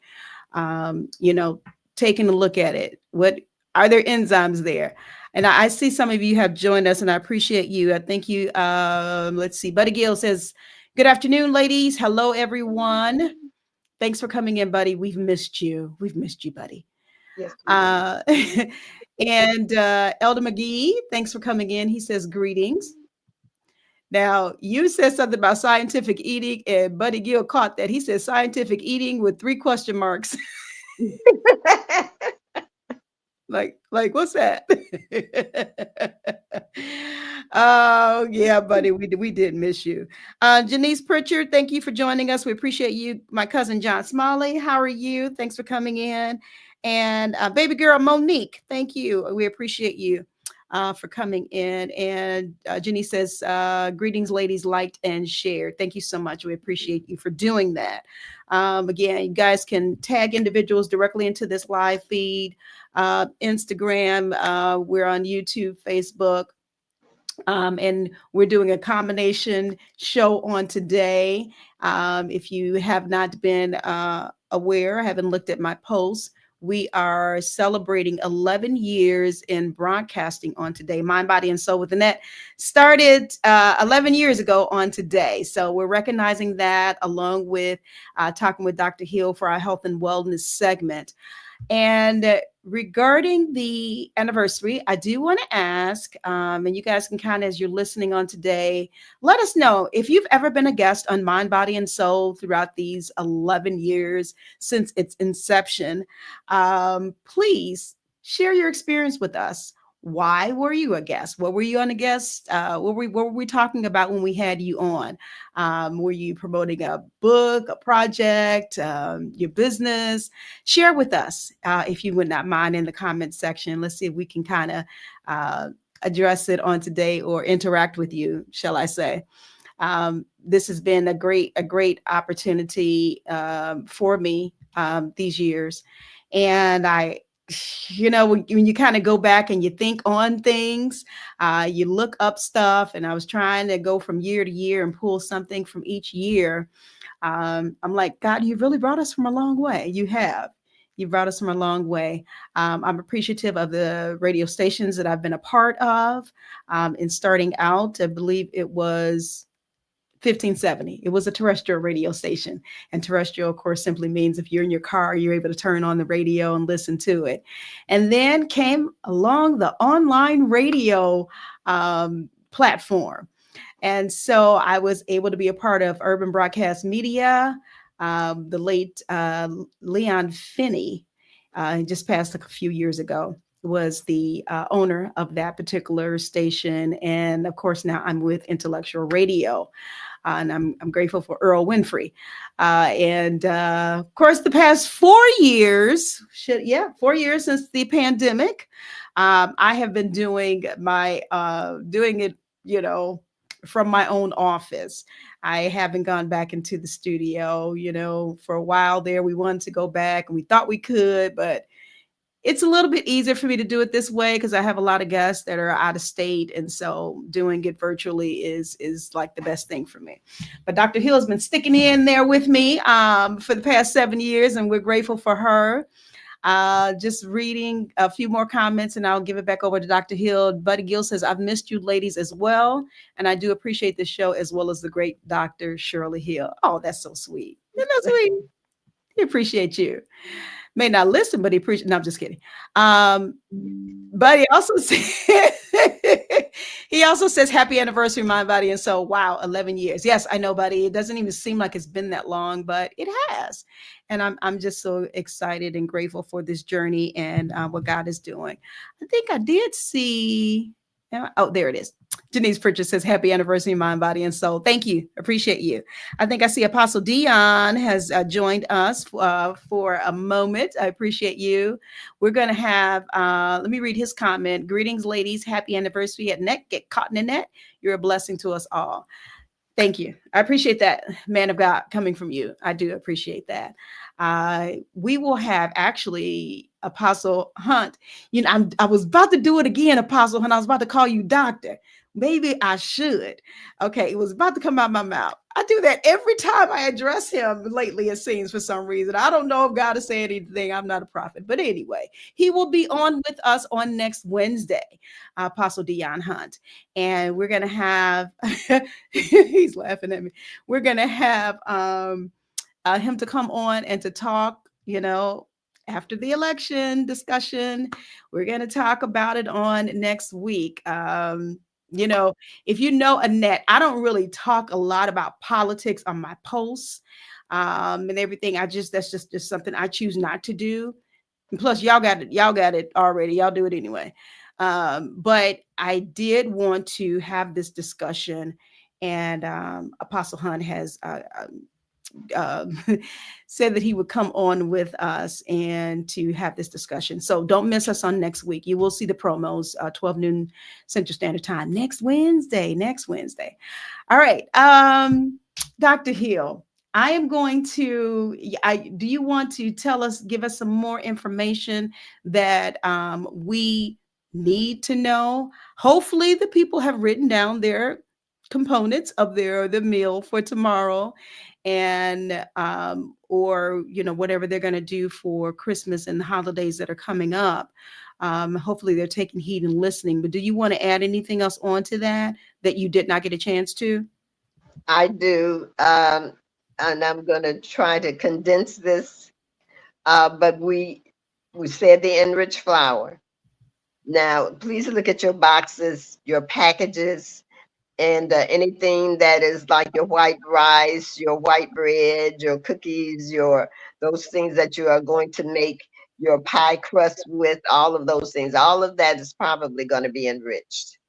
S1: You know, taking a look at it. What are there enzymes there? And I see some of you have joined us, and I appreciate you. I thank you. Let's see. Buddy Gill says, "Good afternoon, ladies. Hello, everyone. Thanks for coming in, buddy. We've missed you. We've missed you, buddy."
S5: Yes, we have.
S1: Uh, and Elder McGee, thanks for coming in. He says, "Greetings." Now, you said something about scientific eating, and Buddy Gill caught that. He said scientific eating with 3 question marks. Like what's that? Oh yeah, buddy, we did miss you. Janice Pritchard, thank you for joining us. We appreciate you. My cousin John Smalley, how are you? Thanks for coming in. And baby girl Monique, thank you. We appreciate you for coming in. And Jenny says, greetings, ladies, liked and shared. Thank you so much. We appreciate you for doing that. Again, you guys can tag individuals directly into this live feed. Instagram, we're on YouTube, Facebook, and we're doing a combination show on today. If you have not been aware, haven't looked at my posts, we are celebrating 11 years in broadcasting on today. Mind, Body, and Soul with Annette started 11 years ago on today. So we're recognizing that, along with talking with Dr. Hill for our health and wellness segment. And regarding the anniversary, I do want to ask, and you guys can kind of, as you're listening on today, let us know if you've ever been a guest on Mind, Body, and Soul throughout these 11 years since its inception. Please share your experience with us. Why were you a guest? What were you on a guest? What were we talking about when we had you on? Were you promoting a book, a project, your business? Share with us if you would not mind in the comments section. Let's see if we can kind of address it on today or interact with you, shall I say. This has been a great opportunity for me these years. And when you kind of go back and you think on things, you look up stuff, and I was trying to go from year to year and pull something from each year. I'm like, God, you really brought us from a long way. You have. You brought us from a long way. I'm appreciative of the radio stations that I've been a part of. In starting out, I believe it was 1570. It was a terrestrial radio station. And terrestrial, of course, simply means if you're in your car, you're able to turn on the radio and listen to it. And then came along the online radio platform. And so I was able to be a part of Urban Broadcast Media. The late Leon Finney just passed a few years ago, was the owner of that particular station, and of course now I'm with Intellectual Radio. And I'm grateful for Earl Winfrey. And of course, the past 4 years, 4 years since the pandemic, I have been doing doing it, from my own office. I haven't gone back into the studio, for a while there. We wanted to go back and we thought we could, but it's a little bit easier for me to do it this way because I have a lot of guests that are out of state, and so doing it virtually is like the best thing for me. But Dr. Hill has been sticking in there with me for the past 7 years, and we're grateful for her. Just reading a few more comments, and I'll give it back over to Dr. Hill. Buddy Gill says, "I've missed you, ladies, as well, and I do appreciate the show as well as the great Dr. Shirley Hill." Oh, that's so sweet. Isn't that sweet? He appreciates you. May not listen, but he appreciates. No, I'm just kidding. But he also says, "Happy anniversary, Mind, Body, and Soul." Wow, 11 years. Yes, I know, buddy. It doesn't even seem like it's been that long, but it has. And I'm just so excited and grateful for this journey and what God is doing. I think I did see. Oh, there it is. Denise Pritchard says, "Happy anniversary, Mind, Body, and Soul." Thank you. Appreciate you. I think I see Apostle Dion has joined us for a moment. I appreciate you. We're going to have, let me read his comment. "Greetings, ladies. Happy anniversary at Net. Get caught in the net. You're a blessing to us all." Thank you. I appreciate that, man of God, coming from you. I do appreciate that. We will have actually Apostle Hunt. I was about to do it again, Apostle Hunt. I was about to call you doctor. Maybe I should. Okay, it was about to come out my mouth. I do that every time I address him lately, it seems, for some reason. I don't know if God is saying anything. I'm not a prophet. But anyway, he will be on with us on next Wednesday, Apostle Dion Hunt. And we're going to have, he's laughing at me. We're going to have him to come on and to talk, after the election discussion. We're going to talk about it on next week. If you know Annette, I don't really talk a lot about politics on my posts and everything. That's just something I choose not to do. And plus, y'all got it already. Y'all do it anyway. But I did want to have this discussion, and Apostle Hunt has said that he would come on with us and to have this discussion. So don't miss us on next week. You will see the promos, 12 noon Central Standard Time next Wednesday. All right. Dr. Hill, I am going to, do you want to give us some more information that we need to know? Hopefully the people have written down their components of the meal for tomorrow, and or whatever they're going to do for Christmas and the holidays that are coming up. Hopefully they're taking heed and listening. But do you want to add anything else onto that you did not get a chance to?
S5: I do, and I'm going to try to condense this. But we said the enriched flour. Now, please look at your boxes, your packages, and anything that is like your white rice, your white bread, your cookies, those things that you are going to make your pie crust with, all of those things, all of that is probably going to be enriched.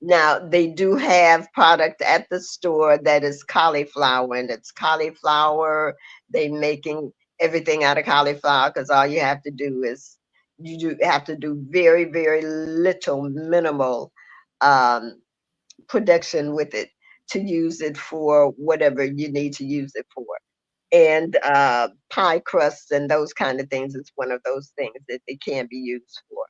S5: Now, they do have product at the store that is cauliflower, and it's cauliflower. They're making everything out of cauliflower because all you have to do is have to do very, very little, minimal production with it to use it for whatever you need to use it for. And pie crusts and those kind of things is one of those things that it can be used for.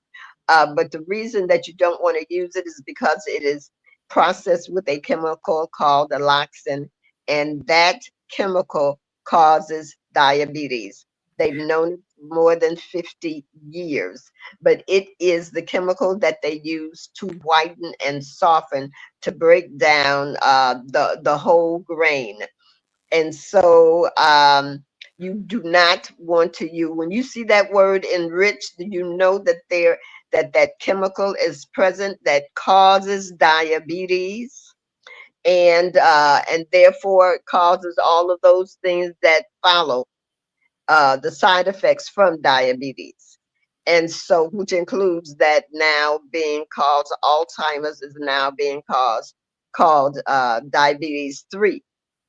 S5: But the reason that you don't want to use it is because it is processed with a chemical called alloxin, and that chemical causes diabetes. They've known it for more than 50 years, but it is the chemical that they use to whiten and soften, to break down the whole grain. And so you do not want to use, when you see that word enriched, you know that that chemical is present that causes diabetes, and therefore causes all of those things that follow the side effects from diabetes. And so, which includes that now being called Alzheimer's is now being called diabetes 3.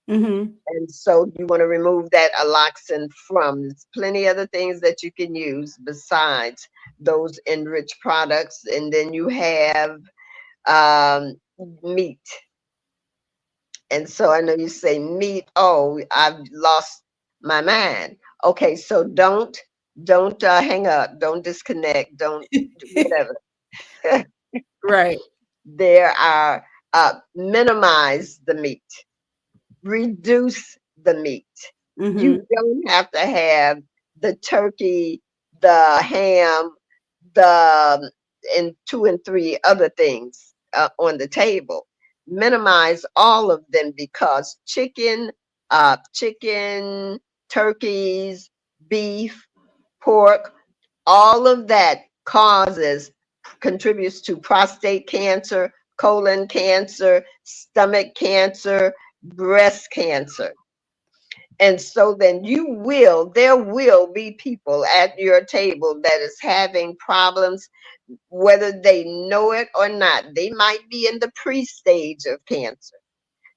S1: Mm-hmm.
S5: And so you want to remove that alloxin from. There's plenty other things that you can use besides those enriched products. And then you have um, meat. And so I know you say meat. Oh, I've lost my mind. Okay, so don't hang up. Don't disconnect. Don't do whatever.
S1: Right.
S5: There are minimize the meat, reduce the meat.
S1: Mm-hmm.
S5: You don't have to have the turkey, the ham, the and 2 and 3 other things on the table. Minimize all of them because chicken, turkeys, beef, pork, all of that contributes to prostate cancer, colon cancer, stomach cancer, breast cancer. And so then there will be people at your table that is having problems, whether they know it or not. They might be in the pre-stage of cancer.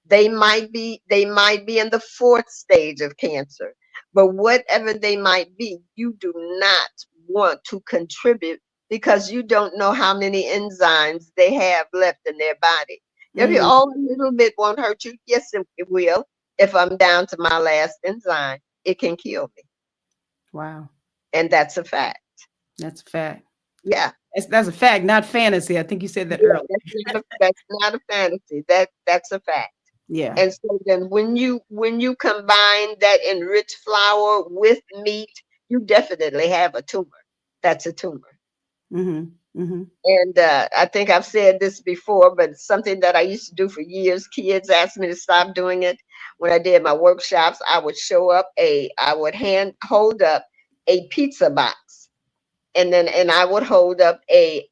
S5: They might be in the fourth stage of cancer. But whatever they might be, you do not want to contribute because you don't know how many enzymes they have left in their body. If you
S1: Mm.
S5: all a little bit won't hurt you, yes, it will. If I'm down to my last enzyme, it can kill me.
S1: Wow.
S5: And that's a fact.
S1: That's a fact.
S5: Yeah.
S1: That's a fact, not fantasy. I think you said that
S5: Yeah,
S1: earlier.
S5: that's not a fantasy. That's a fact.
S1: Yeah.
S5: And so then when you combine that enriched flour with meat, you definitely have a tumor. That's a tumor.
S1: Mm-hmm. Mm-hmm.
S5: And I think I've said this before, but it's something that I used to do for years. Kids asked me to stop doing it. When I did my workshops, I would hold up a pizza box, and I would hold up a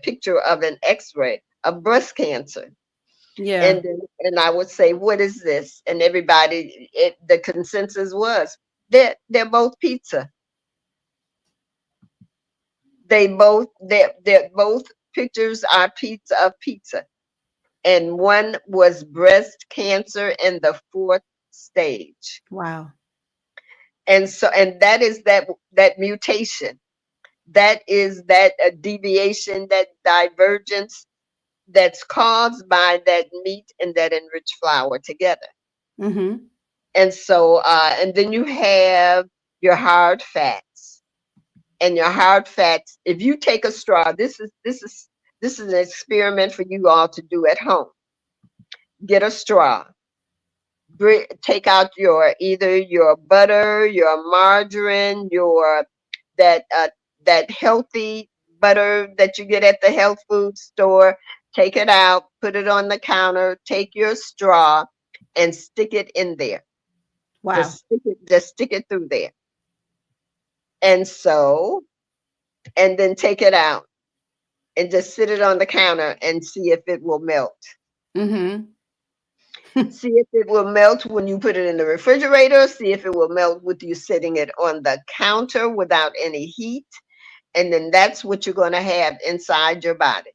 S5: picture of an X-ray of breast cancer.
S1: Yeah.
S5: And I would say, "What is this?" And the consensus was they're both pizza. They're both pictures are pizza, and one was breast cancer in the fourth stage.
S1: Wow.
S5: And that is that mutation, that is that deviation, that divergence that's caused by that meat and that enriched flour together.
S1: Mm-hmm.
S5: And so, and then you have your hard fats. And your hard fats, if you take a straw, this is an experiment for you all to do at home. Get a straw. Take out either your butter, your margarine, your that that healthy butter that you get at the health food store. Take it out, put it on the counter, take your straw and stick it in there.
S1: Wow.
S5: Just stick it through there. And so, and then take it out and just sit it on the counter and see if it will melt.
S1: Mm-hmm.
S5: See if it will melt when you put it in the refrigerator. See if it will melt with you sitting it on the counter without any heat. And then that's what you're going to have inside your body.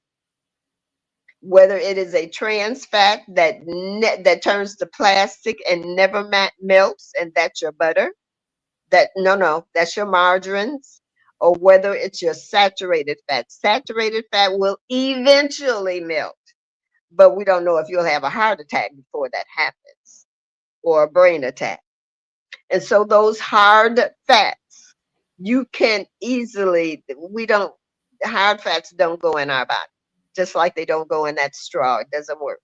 S5: Whether it is a trans fat that turns to plastic and never melts, and that's your butter. No, that's your margarines. Or whether it's your saturated fat. Saturated fat will eventually melt, but we don't know if you'll have a heart attack before that happens or a brain attack. And so those hard fats, you can easily, hard fats don't go in our body, just like they don't go in that straw. It doesn't work.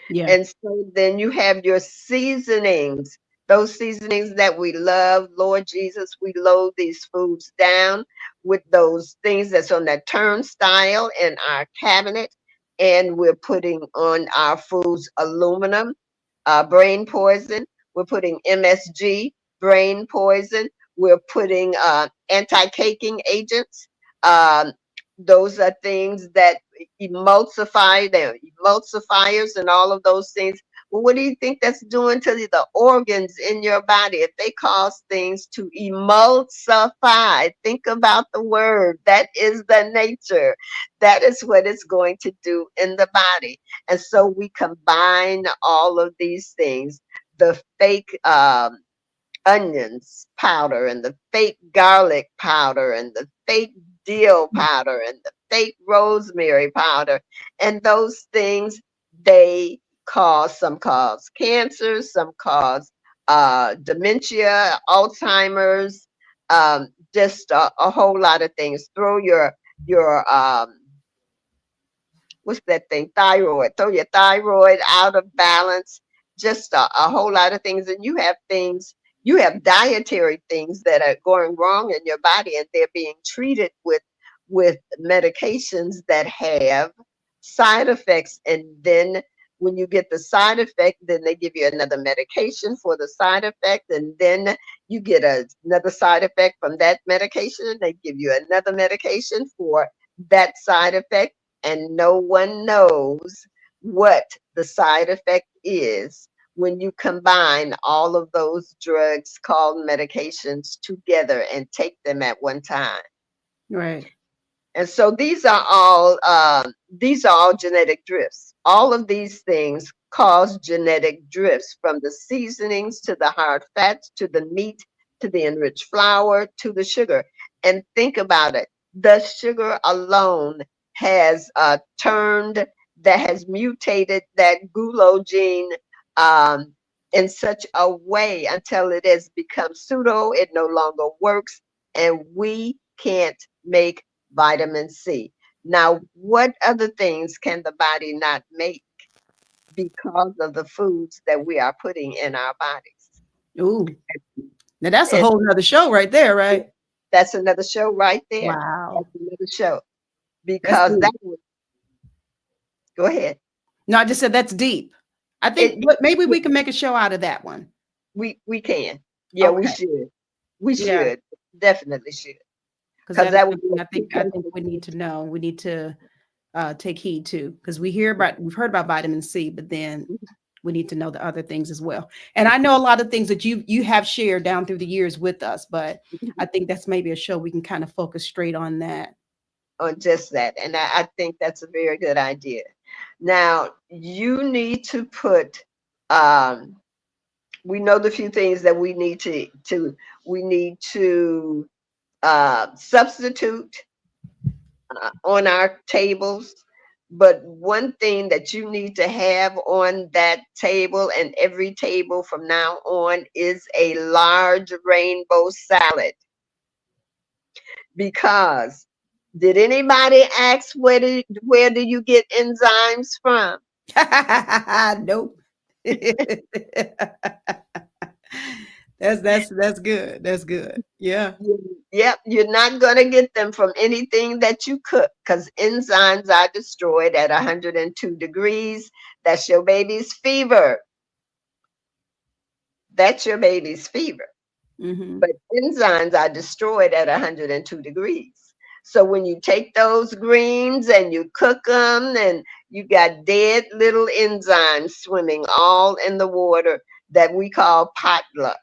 S1: Yeah.
S5: And so then you have your seasonings, those seasonings that we love. Lord Jesus, we load these foods down with those things that's on that turnstile in our cabinet. And we're putting on our foods aluminum, brain poison. We're putting MSG, brain poison. We're putting anti-caking agents. Um, those are things that emulsifiers and all of those things Well, what do you think that's doing to the organs in your body? If they cause things to emulsify, think about the word. That is the nature. That is what it's going to do in the body. And so we combine all of these things, the fake onions powder and the fake garlic powder and the fake dill powder and the fake rosemary powder, and those things, they some cause cancer, some cause dementia, Alzheimer's, just a whole lot of things. Throw your what's that thing? Thyroid. Throw your thyroid out of balance. Just a whole lot of things. And you have dietary things that are going wrong in your body, and they're being treated with medications that have side effects. And then when you get the side effect, then they give you another medication for the side effect. And then you get another side effect from that medication. And they give you another medication for that side effect, and no one knows what the side effect is when you combine all of those drugs called medications together and take them at one time.
S1: Right.
S5: And so these are all genetic drifts. All of these things cause genetic drifts, from the seasonings to the hard fats to the meat to the enriched flour to the sugar. And think about it. The sugar alone has has mutated that gulo gene in such a way until it has become pseudo. It no longer works, and we can't make vitamin C. Now, what other things can the body not make because of the foods that we are putting in our bodies?
S1: Ooh. Now that's a
S5: And
S1: whole nother show right there, right?
S5: that's another show right there.
S1: Wow.
S5: That's another show.
S1: That's
S5: Because
S1: deep.
S5: go ahead.
S1: No, I just said that's deep. I think maybe we can make a show out of that one.
S5: We can. Yeah, we
S1: Okay.
S5: should. We
S1: Yeah.
S5: should. Definitely should.
S1: Because
S5: That would
S1: something I think we need to know. We need to take heed to, because we've heard about vitamin C, but then we need to know the other things as well. And I know a lot of things that you have shared down through the years with us, but I think that's maybe a show we can kind of focus straight on that.
S5: on just that. And I think that's a very good idea. Now, you need to put, we know the few things that we need to substitute on our tables. But one thing that you need to have on that table, and every table from now on, is a large rainbow salad. Because did anybody ask where do you get enzymes from?
S1: Nope. That's good. That's good. Yeah.
S5: Yep, you're not going to get them from anything that you cook, because enzymes are destroyed at 102 degrees. That's your baby's fever. That's your baby's fever.
S1: Mm-hmm.
S5: But enzymes are destroyed at 102 degrees. So when you take those greens and you cook them, and you got dead little enzymes swimming all in the water that we call potluck,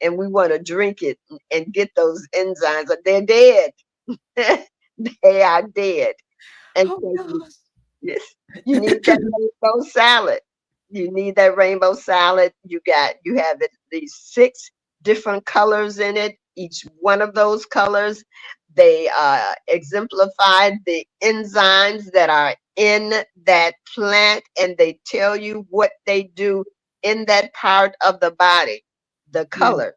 S5: and we want to drink it and get those enzymes, but they're dead. They are dead. And
S1: Oh
S5: so
S1: gosh.
S5: yes, you need that rainbow salad. You need that rainbow salad. You have these 6 different colors in it. Each one of those colors, they exemplify the enzymes that are in that plant, and they tell you what they do in that part of the body, the
S1: Yeah.
S5: color,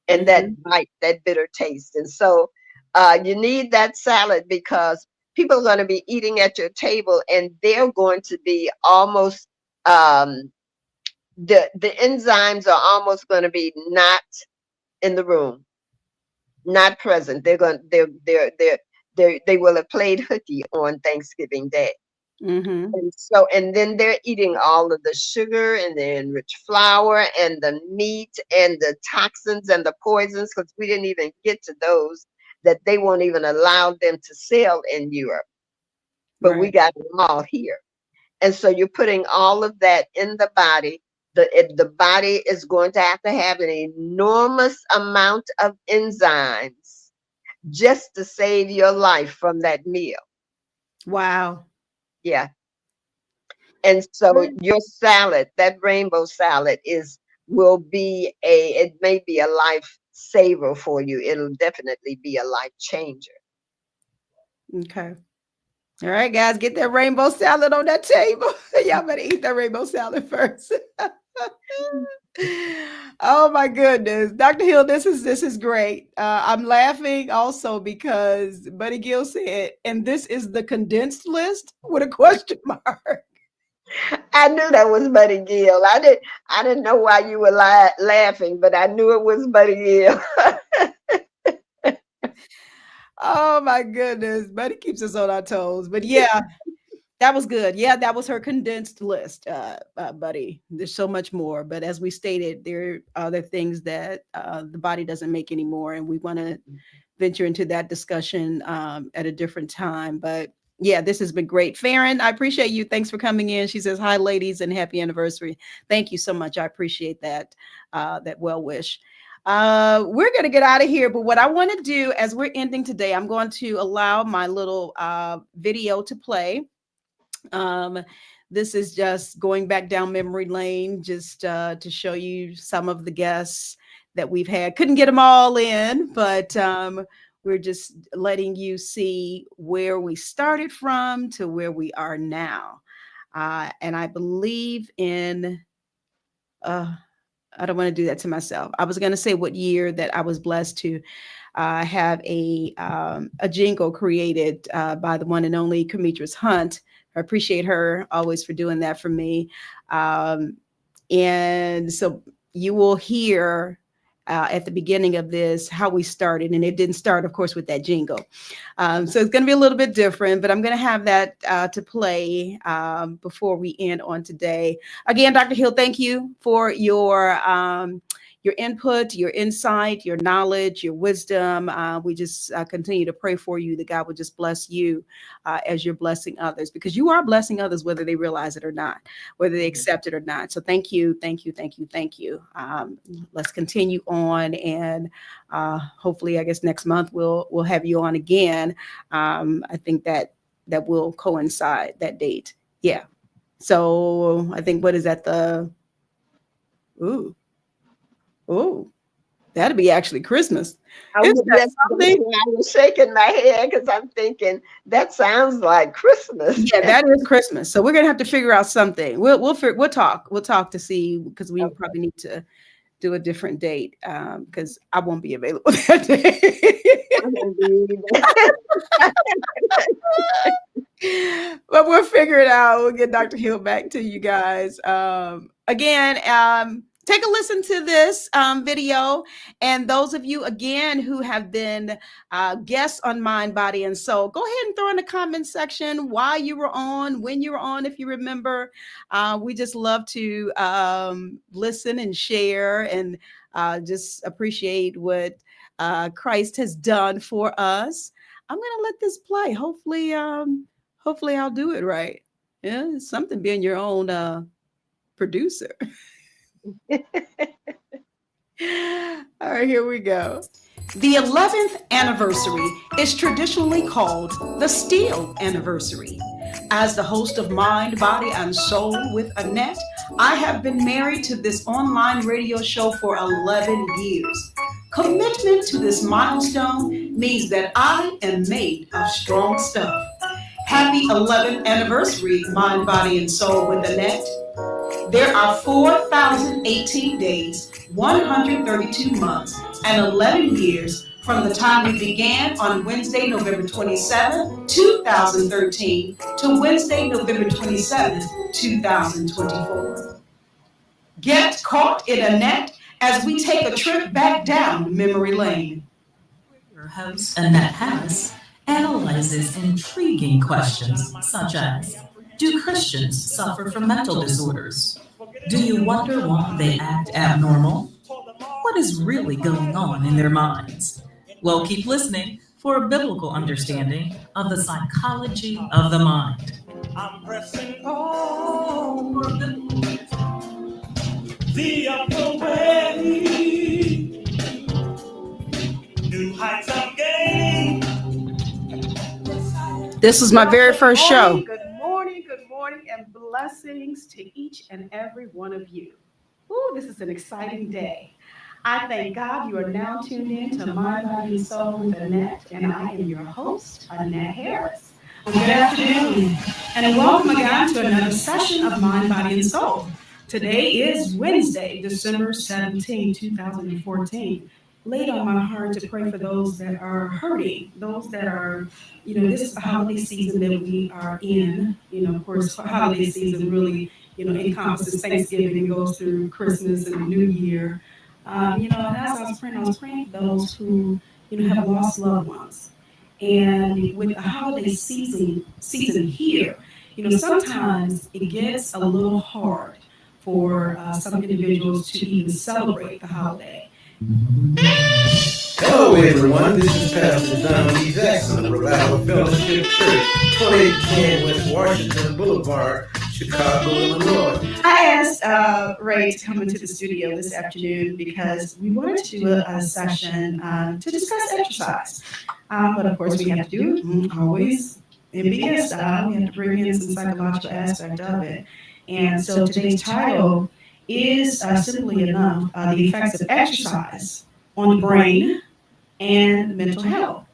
S5: and that
S1: Mm-hmm.
S5: bite, that bitter taste. And so you need that salad, because people are going to be eating at your table, and they're going to be almost um, the enzymes are almost going to be not in the room, not present. They will have played hooky on Thanksgiving Day.
S1: Mm-hmm.
S5: And so, and then they're eating all of the sugar and the enriched flour and the meat and the toxins and the poisons, because we didn't even get to those that they won't even allow them to sell in Europe. But we
S1: Right.
S5: got them all here. And so you're putting all of that in the body. The body is going to have an enormous amount of enzymes just to save your life from that meal.
S1: Wow.
S5: Yeah. And so your salad, that rainbow salad it may be a life saver for you. It'll definitely be a life changer.
S1: Okay. All right, guys, get that rainbow salad on that table. Y'all better eat that rainbow salad first. Oh my goodness, Dr. Hill, this is great. I'm laughing also because Buddy Gill said, and this is the condensed list with a question mark.
S5: I knew that was Buddy Gill. I didn't know why you were laughing, but I knew it was Buddy Gill.
S1: Oh my goodness, Buddy keeps us on our toes. But yeah, that was good. Yeah, that was her condensed list, Buddy. There's so much more, but as we stated, there are other things that the body doesn't make anymore, and we want to venture into that discussion at a different time. But yeah, this has been great. Farron, I appreciate you. Thanks for coming in. She says, "Hi, ladies, and happy anniversary." Thank you so much. I appreciate that that well wish. We're going to get out of here, but what I want to do as we're ending today, I'm going to allow my little video to play. This is just going back down memory lane, just to show you some of the guests that we've had. Couldn't get them all in, but we're just letting you see where we started from to where we are now. And I believe in, I don't want to do that to myself. I was going to say what year that I was blessed to have a jingle created by the one and only Demetrius Hunt. I appreciate her always for doing that for me. And so you will hear at the beginning of this how we started. And it didn't start, of course, with that jingle. So it's going to be a little bit different, but I'm going to have that to play before we end on today. Again, Dr. Hill, thank you for your input, your insight, your knowledge, your wisdom. We just continue to pray for you that God would just bless you as you're blessing others, because you are blessing others, whether they realize it or not, whether they accept it or not. So thank you, thank you, thank you, thank you. Let's continue on, and hopefully, I guess next month we'll have you on again. I think that will coincide, that date. Yeah. So I think, what is that? Oh, that'd be actually Christmas.
S5: I was shaking my head because I'm thinking that sounds like Christmas.
S1: Yeah, that is Christmas. So we're gonna have to figure out something. We'll talk to see, because we probably need to do a different date because I won't be available that day. But we'll figure it out. We'll get Dr. Hill back to you guys. Again, take a listen to this video. And those of you, again, who have been guests on Mind, Body, and Soul, go ahead and throw in the comment section why you were on, when you were on, if you remember. We just love to listen and share and just appreciate what Christ has done for us. I'm going to let this play. Hopefully I'll do it right. Yeah, it's something being your own producer. All right, here we go. The 11th anniversary is traditionally called the Steel Anniversary. As the host of Mind, Body, and Soul with Annette, I have been married to this online radio show for 11 years. Commitment to this milestone means that I am made of strong stuff. Happy 11th anniversary, Mind, Body, and Soul with Annette. There are 4,018 days, 132 months, and 11 years from the time we began on Wednesday, November 27, 2013 to Wednesday, November 27, 2024. Get caught in a net as we take a trip back down memory lane.
S2: Your host, Annette Harris, analyzes intriguing questions such as, do Christians suffer from mental disorders? Do you wonder why they act abnormal? What is really going on in their minds? Well, keep listening for a biblical understanding of the psychology of the mind.
S3: I'm pressing on the upper way. New heights I'm gaining.
S1: This was my very first show. Good morning, and blessings to each and every one of you. Ooh, this is an exciting day. I thank God you are now tuned in to Mind, Body, and Soul with Annette, and I am your host, Annette Harris. Good afternoon, and welcome again to another session of Mind, Body, and Soul. Today is Wednesday, December 17, 2014. Laid on my heart to pray for those that are hurting, those that are, this is the holiday season that we are in. Of course, holiday season really, encompasses Thanksgiving, goes through Christmas and the New Year. And as I was praying for those who, have lost loved ones. And with the holiday season here, sometimes it gets a little hard for some individuals to even celebrate the holiday.
S6: Hello everyone, this is Pastor John B. Jackson of Revival Fellowship Church, 2810 West Washington Boulevard, Chicago, Illinois.
S1: I asked Ray to come into the studio this afternoon because we wanted to do a session to discuss exercise. But of course, we have to do always MBS style. We have to bring in some psychological aspect of it. And so today's title is simply enough, the effects of exercise on the brain and mental health.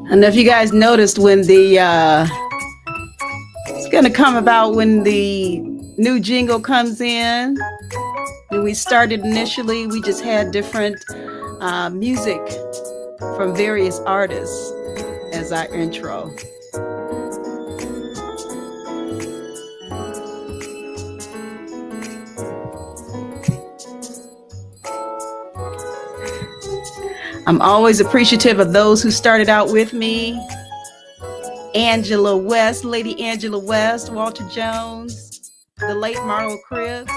S1: I don't know if you guys noticed when it's going to come about when the new jingle comes in. When we started initially, we just had different music from various artists as our intro. I'm always appreciative of those who started out with me. Angela West, Lady Angela West, Walter Jones, the late Marlo Cribbs,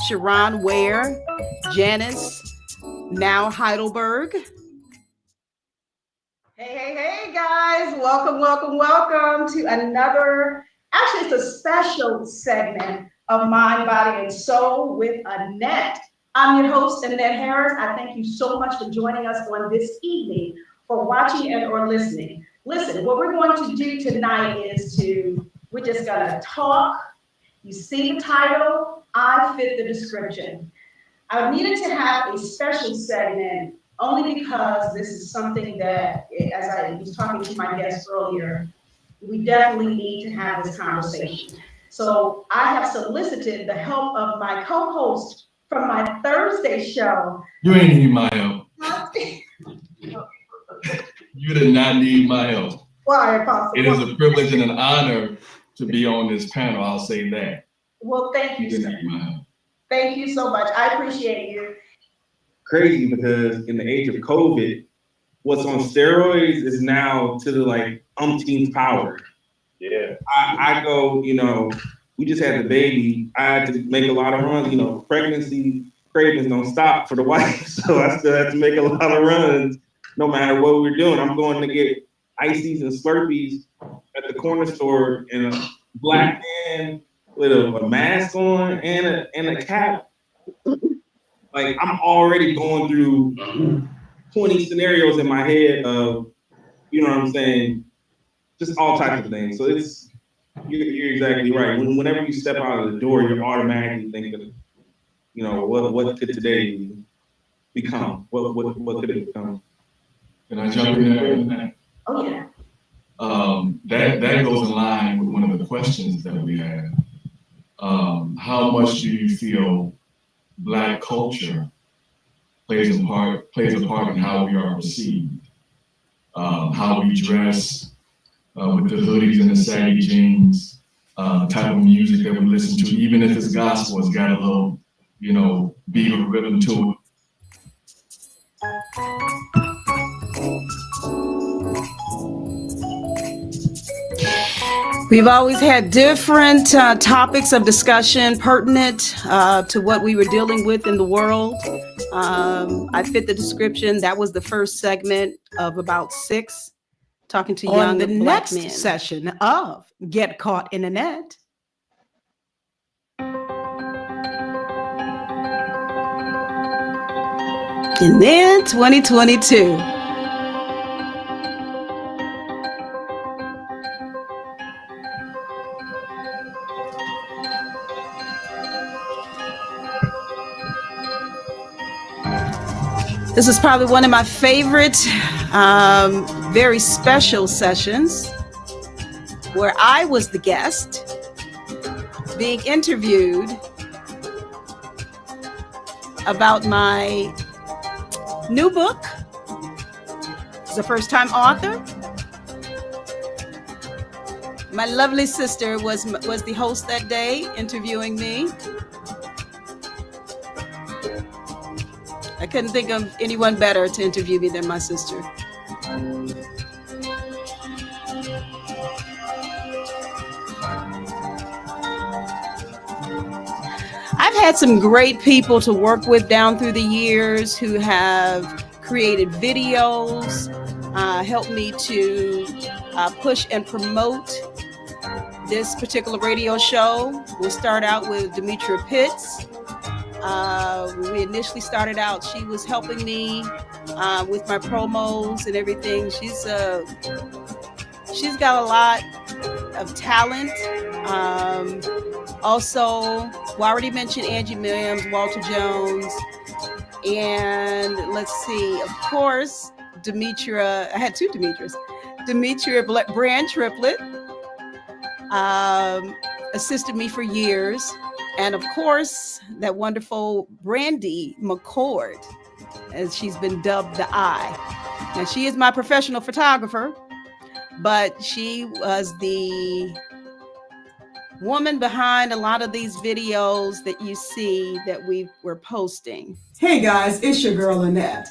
S1: Sharon Ware, Janice, now Heidelberg. Hey, guys. Welcome to another, actually it's a special segment of Mind, Body, and Soul with Annette. I'm your host, Annette Harris. I thank you so much for joining us on this evening, for watching and or listening. Listen, what we're going to do tonight is we're just gonna talk. You see the title, I fit the description. I needed to have a special segment only because this is something that, as I was talking to my guest earlier, we definitely need to have this conversation. So I have solicited the help of my co-host from my Thursday show.
S7: You ain't need my help. You did not need my help.
S1: Why, Apostle?
S7: It is a privilege and an honor to be on this panel, I'll say that.
S1: Well, thank you,
S7: You didn't
S1: sir.
S7: need my help.
S1: Thank you so much. I appreciate you.
S8: Crazy because in the age of COVID, what's on steroids is now to the umpteenth power.
S7: Yeah.
S8: I go, we just had the baby. I had to make a lot of runs. Pregnancy cravings don't stop for the wife, so I still have to make a lot of runs, no matter what we're doing. I'm going to get ices and Slurpees at the corner store in a black man with a mask on and a cap. I'm already going through 20 scenarios in my head of, you know what I'm saying, just all types of things. So You're exactly right. Whenever you step out of the door, you're automatically thinking, what could today become? What could it become?
S7: Can I jump in there on that?
S5: Oh, yeah.
S7: That goes in line with one of the questions that we had. How much do you feel Black culture plays a part in how we are perceived? How we dress, with the hoodies and the saggy jeans, the type of music that we listen to, even if it's gospel, it's got a little, beat or rhythm to it.
S1: We've always had different topics of discussion pertinent to what we were dealing with in the world. I fit the description. That was the first segment of about 6, talking to young
S9: the
S1: Black
S9: next
S1: men.
S9: session of Get Caught in the Net.
S1: And then 2022. This is probably one of my favorite, very special sessions where I was the guest being interviewed about my new book. As a first-time author. My lovely sister was the host that day, interviewing me. I couldn't think of anyone better to interview me than my sister. I've had some great people to work with down through the years who have created videos, helped me to push and promote this particular radio show. We'll start out with Demetria Pitts. We initially started out, she was helping me with my promos and everything. She's got a lot of talent. Also, we already mentioned Angie Williams, Walter Jones, and let's see, of course, Demetria. I had 2 Demetrias. Demetria Brand Triplett assisted me for years. And of course, that wonderful Brandy McCord, as she's been dubbed the Eye. Now, she is my professional photographer, but she was the woman behind a lot of these videos that you see that we were posting.
S9: Hey guys, it's your girl Annette,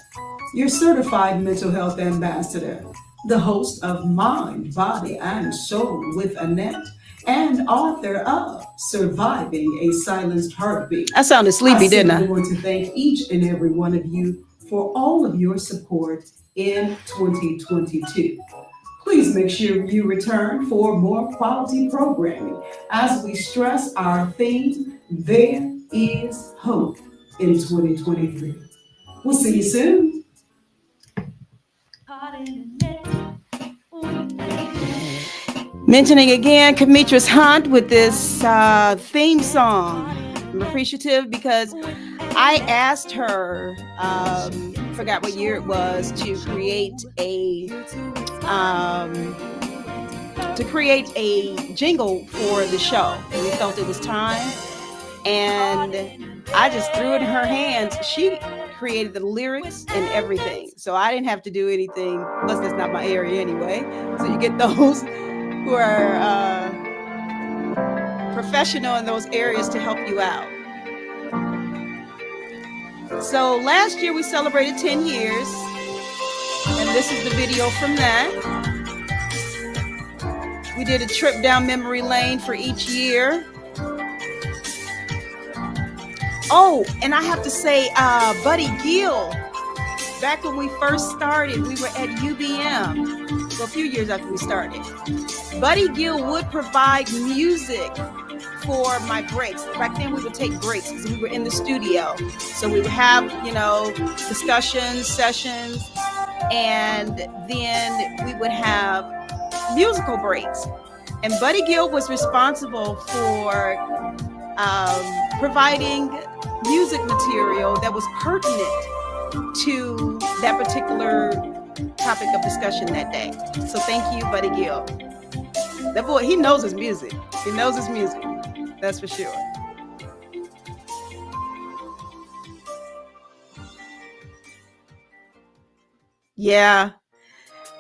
S9: your certified mental health ambassador, the host of Mind, Body, and Soul with Annette, and author of Surviving a Silenced Heartbeat.
S1: I sounded sleepy, didn't I?
S9: I want to thank each and every one of you for all of your support in 2022. Please make sure you return for more quality programming as we stress our theme, There is Hope, in 2023. We'll see you soon.
S4: Caught in the net with
S1: Mentioning again Demetrius Hunt with this theme song. I'm appreciative because I asked her, forgot what year it was, to create a jingle for the show. We felt it was time, and I just threw it in her hands. She created the lyrics and everything, so I didn't have to do anything. Plus, that's not my area anyway. So you get those who are professional in those areas to help you out. So last year we celebrated 10 years, and this is the video from that. We did a trip down memory lane for each year. Oh, and I have to say, Buddy Gill, back when we first started, we were at UBM, so a few years after we started. Buddy Gill would provide music for my breaks. Back then we would take breaks because we were in the studio. So we would have, discussions, sessions, and then we would have musical breaks. And Buddy Gill was responsible for providing music material that was pertinent to that particular topic of discussion that day. So thank you, Buddy Gill. That boy, he knows his music. He knows his music. That's for sure. Yeah.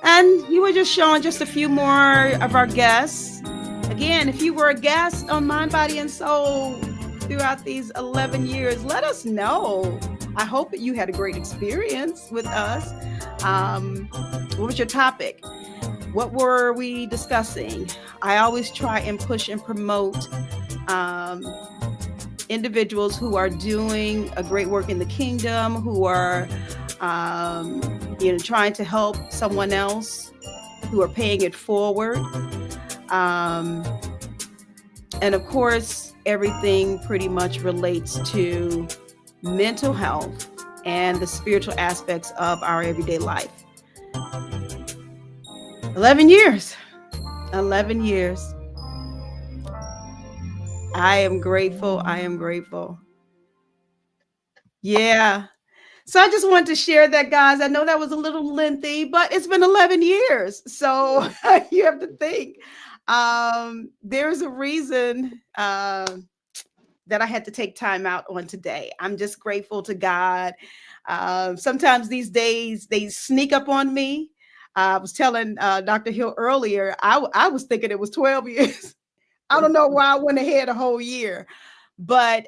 S1: And you were just showing just a few more of our guests. Again, if you were a guest on Mind, Body, and Soul throughout these 11 years, let us know. I hope that you had a great experience with us. What was your topic? What were we discussing? I always try and push and promote individuals who are doing a great work in the kingdom, who are trying to help someone else, who are paying it forward. And of course, everything pretty much relates to mental health and the spiritual aspects of our everyday life. 11 years. 11 years. I am grateful. I am grateful. Yeah. So I just wanted to share that, guys. I know that was a little lengthy, but it's been 11 years. So you have to think. There's a reason that I had to take time out on today. I'm just grateful to God. Sometimes these days they sneak up on me. I was telling Dr. Hill earlier, I was thinking it was 12 years. I don't know why I went ahead a whole year, but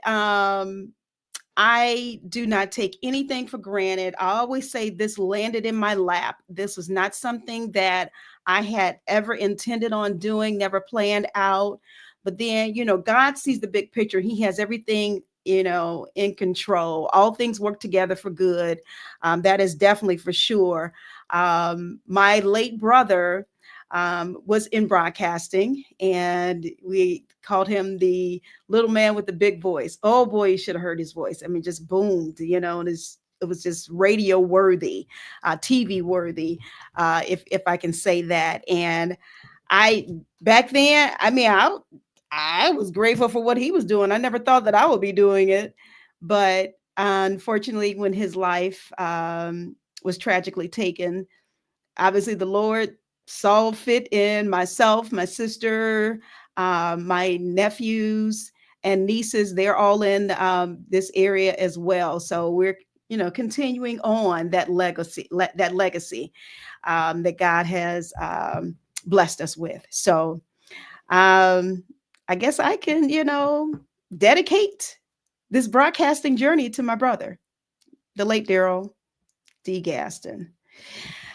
S1: I do not take anything for granted. I always say this landed in my lap. This was not something that I had ever intended on doing, never planned out. But then, God sees the big picture. He has everything, in control. All things work together for good. That is definitely for sure. My late brother was in broadcasting, and we called him the little man with the big voice. Oh boy, you should have heard his voice. I mean, just boomed, and it was just radio worthy, TV worthy, if I can say that. And back then, I mean, I was grateful for what he was doing. I never thought that I would be doing it, but unfortunately, when his life was tragically taken, obviously the Lord saw fit in myself, my sister, my nephews and nieces. They're all in this area as well. So we're, continuing on that legacy, that God has blessed us with. So I guess I can, dedicate this broadcasting journey to my brother, the late Daryl D. Gaston.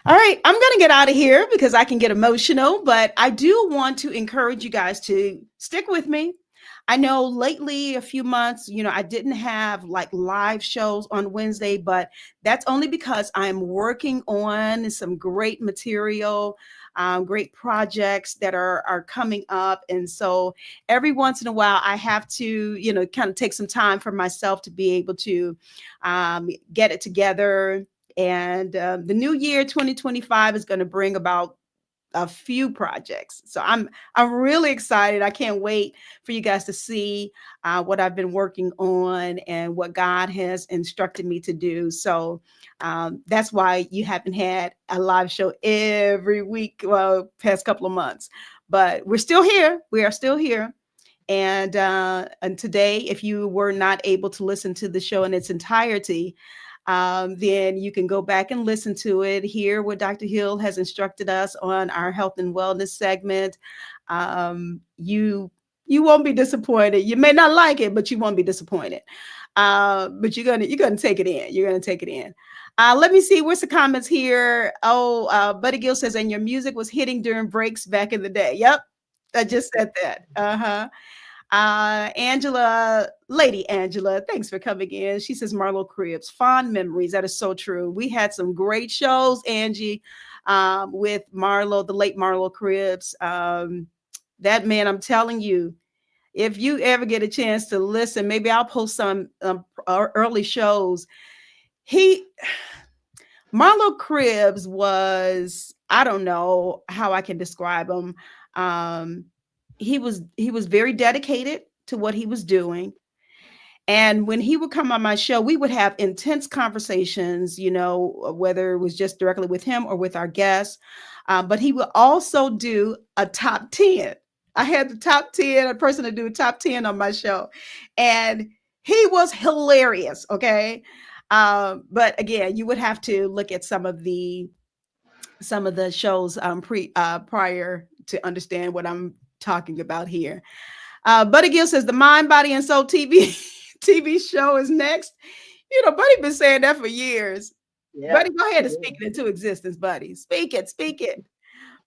S1: All right, I'm going to get out of here because I can get emotional, but I do want to encourage you guys to stick with me. I know lately, a few months, I didn't have like live shows on Wednesday, but that's only because I'm working on some great material, great projects that are coming up. And so every once in a while, I have to, kind of take some time for myself to be able to get it together. And the new year 2025 is going to bring about a few projects. So I'm really excited. I can't wait for you guys to see what I've been working on and what God has instructed me to do. So that's why you haven't had a live show every week, well, past couple of months. But we're still here. We are still here. And today, if you were not able to listen to the show in its entirety, then you can go back and listen to it, hear what Dr. Hill has instructed us on our health and wellness segment. You won't be disappointed. You may not like it, but you won't be disappointed. But you're gonna take it in. You're gonna take it in. Let me see. What's the comments here? Oh, Buddy Gill says, and your music was hitting during breaks back in the day. Yep, I just said that. Lady Angela, thanks for coming in. She says, Marlo Cribs, fond memories. That is so true. We had some great shows, Angie, with Marlo, the late Marlo Cribs. That man, I'm telling you, if you ever get a chance to listen, maybe I'll post some early shows. Marlo Cribs was, I don't know how I can describe him. he was very dedicated to what he was doing. And when he would come on my show, we would have intense conversations, whether it was just directly with him or with our guests. But he would also do a top 10. I had the top 10, a person to do a top 10 on my show. And he was hilarious. Okay. But again, you would have to look at some of the shows prior to understand what I'm talking about here. Buddy Gill says the Mind, Body, and Soul TV show is next. Buddy been saying that for years.
S5: Yeah.
S1: Buddy, go ahead and speak it into existence, buddy. Speak it.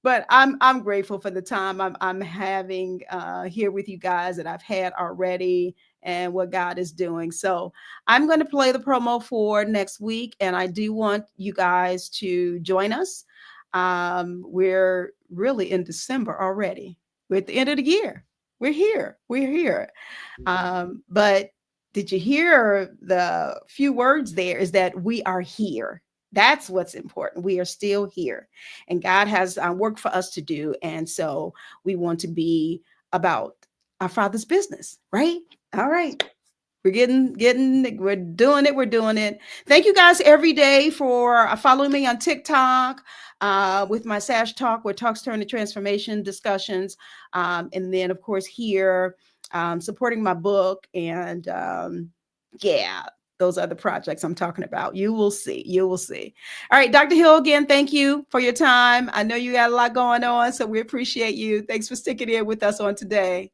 S1: But I'm grateful for the time I'm having here with you guys that I've had already and what God is doing. So I'm going to play the promo for next week, and I do want you guys to join us. We're really in December already. We're at the end of the year. We're here. But did you hear the few words there? Is that we are here. That's what's important. We are still here, and God has work for us to do. And so we want to be about our Father's business, right? All right. We're doing it. Thank you guys every day for following me on TikTok with my Sash Talk, where talks turn to transformation discussions. And then, of course, here supporting my book. And those are the projects I'm talking about. You will see. All right, Dr. Hill, again, thank you for your time. I know you got a lot going on, so we appreciate you. Thanks for sticking in with us on today.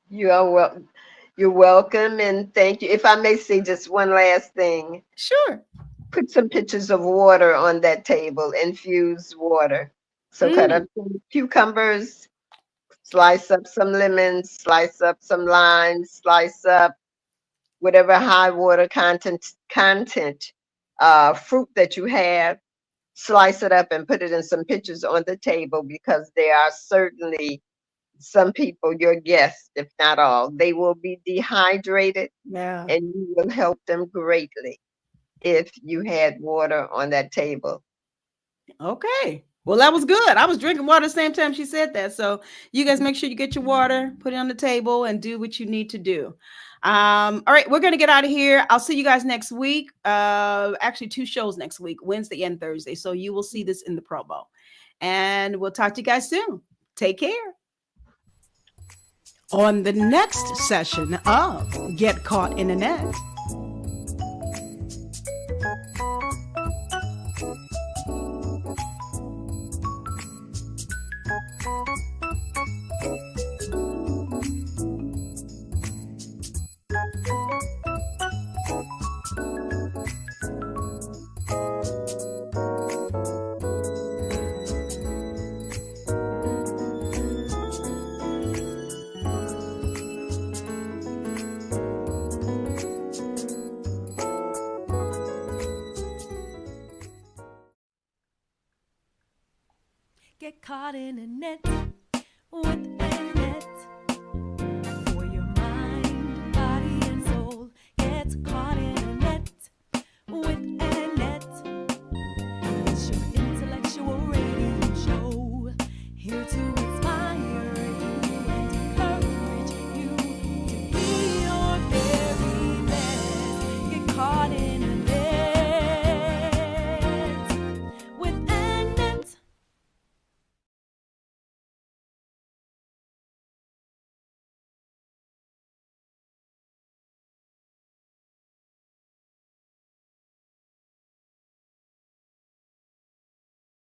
S5: You are welcome. You're welcome, and thank you. If I may say just one last thing.
S1: Sure.
S5: Put some pictures of water on that table, infused water. So cut up some cucumbers, slice up some lemons, slice up some limes, slice up whatever high water content fruit that you have, slice it up and put it in some pictures on the table, because there are certainly some people, your guests, if not all, they will be dehydrated.
S1: Yeah.
S5: And you will help them greatly if you had water on that table.
S1: Okay. Well, that was good. I was drinking water the same time she said that. So you guys make sure you get your water, put it on the table, and do what you need to do. All right, we're going to get out of here. I'll see you guys next week. Actually, 2 shows next week, Wednesday and Thursday. So you will see this in the promo. And we'll talk to you guys soon. Take care. On the next session of Get Caught in the Net.
S4: Get caught in a net with